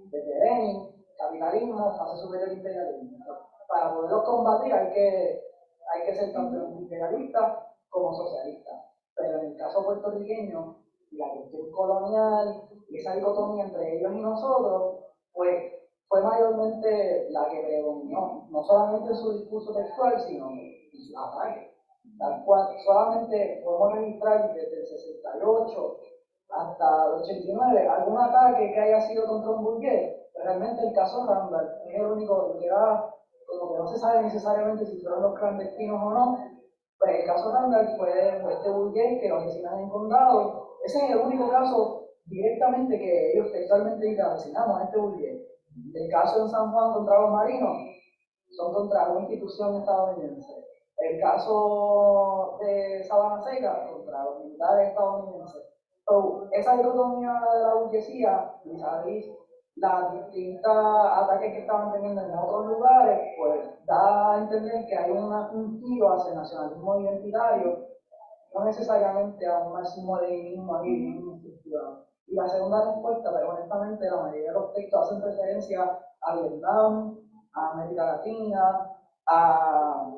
desde Lenin, capitalismo, fase superior imperialismo. Para poderlo combatir hay que ser tanto antiimperialista como socialista. Pero en el caso puertorriqueño, la cuestión colonial y esa dicotomía entre ellos y nosotros, pues fue mayormente la que predominó, no solamente en su discurso textual, sino en su ataque. Tal cual, solamente podemos registrar desde el 68, hasta el 89 algún ataque que haya sido contra un burgués. Realmente el caso Randall es el único que da, como que no se sabe necesariamente si fueron los clandestinos o no, pues el caso Randall fue este burgués que lo asesinan en condado. Ese es el único caso directamente que ellos textualmente dicen asesinamos a este burgués. El caso en San Juan contra los marinos son contra una institución estadounidense. El caso de Sabana Seca contra los militares estadounidenses. So, esa dicotomía de la burguesía, vis-a-vis las distintas ataques que estaban teniendo en otros lugares, pues da a entender que hay un giro hacia el nacionalismo identitario, no necesariamente a un marxismo-leninismo ahí bien estructurado. Y la segunda respuesta, pero honestamente la mayoría de los textos hacen referencia a Vietnam, a América Latina, a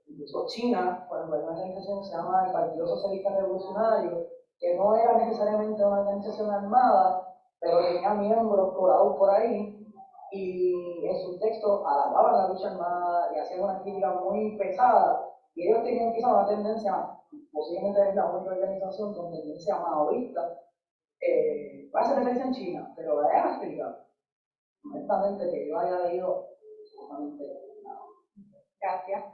incluso China, cuando hay una organización que se llama el Partido Socialista Revolucionario, que no era necesariamente una organización armada, pero tenía miembros colados por ahí, y en sus textos alababan la lucha armada y hacían una crítica muy pesada, y ellos tenían quizá una tendencia, posiblemente es la única organización con tendencia maoísta, hace referencia en China, pero es África, honestamente, que yo haya leído absolutamente nada. Gracias.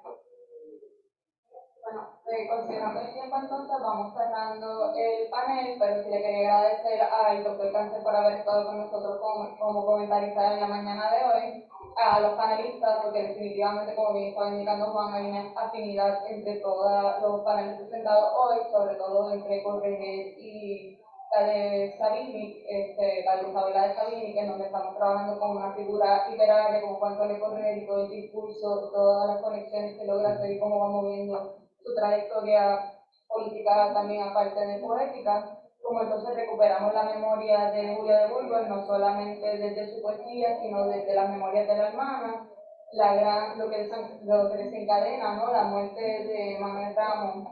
Bueno, considerando el tiempo, entonces vamos cerrando el panel, pero sí le quería agradecer al doctor Cáncer por haber estado con nosotros como comentarista en la mañana de hoy, a los panelistas, porque definitivamente, como bien estaba indicando Juan, hay una afinidad entre todos los paneles presentados hoy, sobre todo entre Corregués y la de Sabini, la de Isabela de Sabini, que es donde estamos trabajando con una figura literaria como Juan Antonio Corregués y todo el discurso y todas las conexiones que logra hacer y cómo va moviendo su trayectoria política también aparte de poética, como entonces recuperamos la memoria de Julia de Burgos, no solamente desde su poesía, sino desde las memorias de la hermana, lo que desencadena, ¿no? La muerte de Manuel Ramos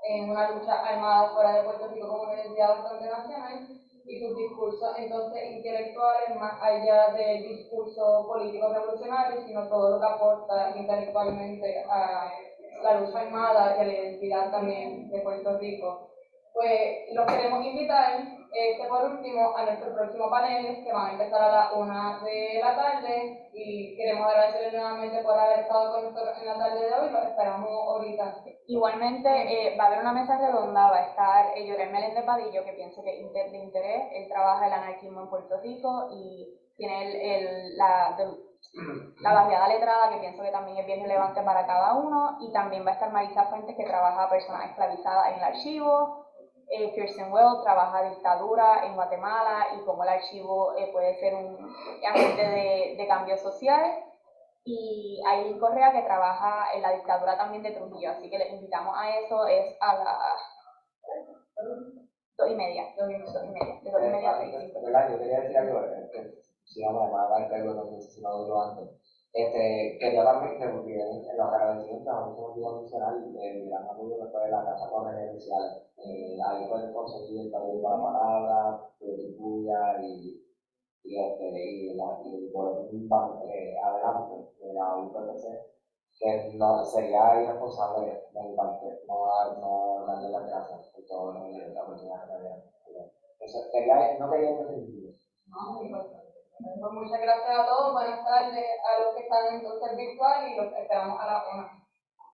en una lucha armada fuera de Puerto Rico como decía bastante nacional, y sus discursos entonces intelectuales más allá del discurso político revolucionario, sino todo lo que aporta intelectualmente a la lucha armada y a la identidad también de Puerto Rico. Pues los queremos invitar, por último, a nuestro próximo panel, que van a empezar a las 1 de la tarde, y queremos agradecerles nuevamente por haber estado con nosotros en la tarde de hoy, los esperamos ahorita. Igualmente, va a haber una mesa redonda, va a estar Llorel Meléndez Padillo, que pienso que es de interés. Él trabaja el anarquismo en Puerto Rico y tiene la variedad letrada, que pienso que también es bien relevante para cada uno, y también va a estar Marisa Fuentes, que trabaja a personas esclavizadas en el archivo. Kirsten Well trabaja dictadura en Guatemala y cómo el archivo puede ser un agente de cambio social. Y Aileen Correa, que trabaja en la dictadura también de Trujillo, así que les invitamos a eso, es a las 2:30, de 2:30 a 3:00. Yo quería decir algo, si vamos a llamar algo, no sé si lo digo antes. Quería también que porque en los agradecimientos a mí se me olvidó mencionar el gran apoyo que fue de la Casa Presidencial. Ahí pueden conseguir el papel para la palabra, de tuya y el boletín adelante de la UPC, que no, sería irresponsable de mi parte no darle las gracias por todo lo que la oportunidad que me dieron. Eso no quería interrumpir. Muchas gracias a todos, buenas tardes a los que están entonces virtual y los esperamos a la 1.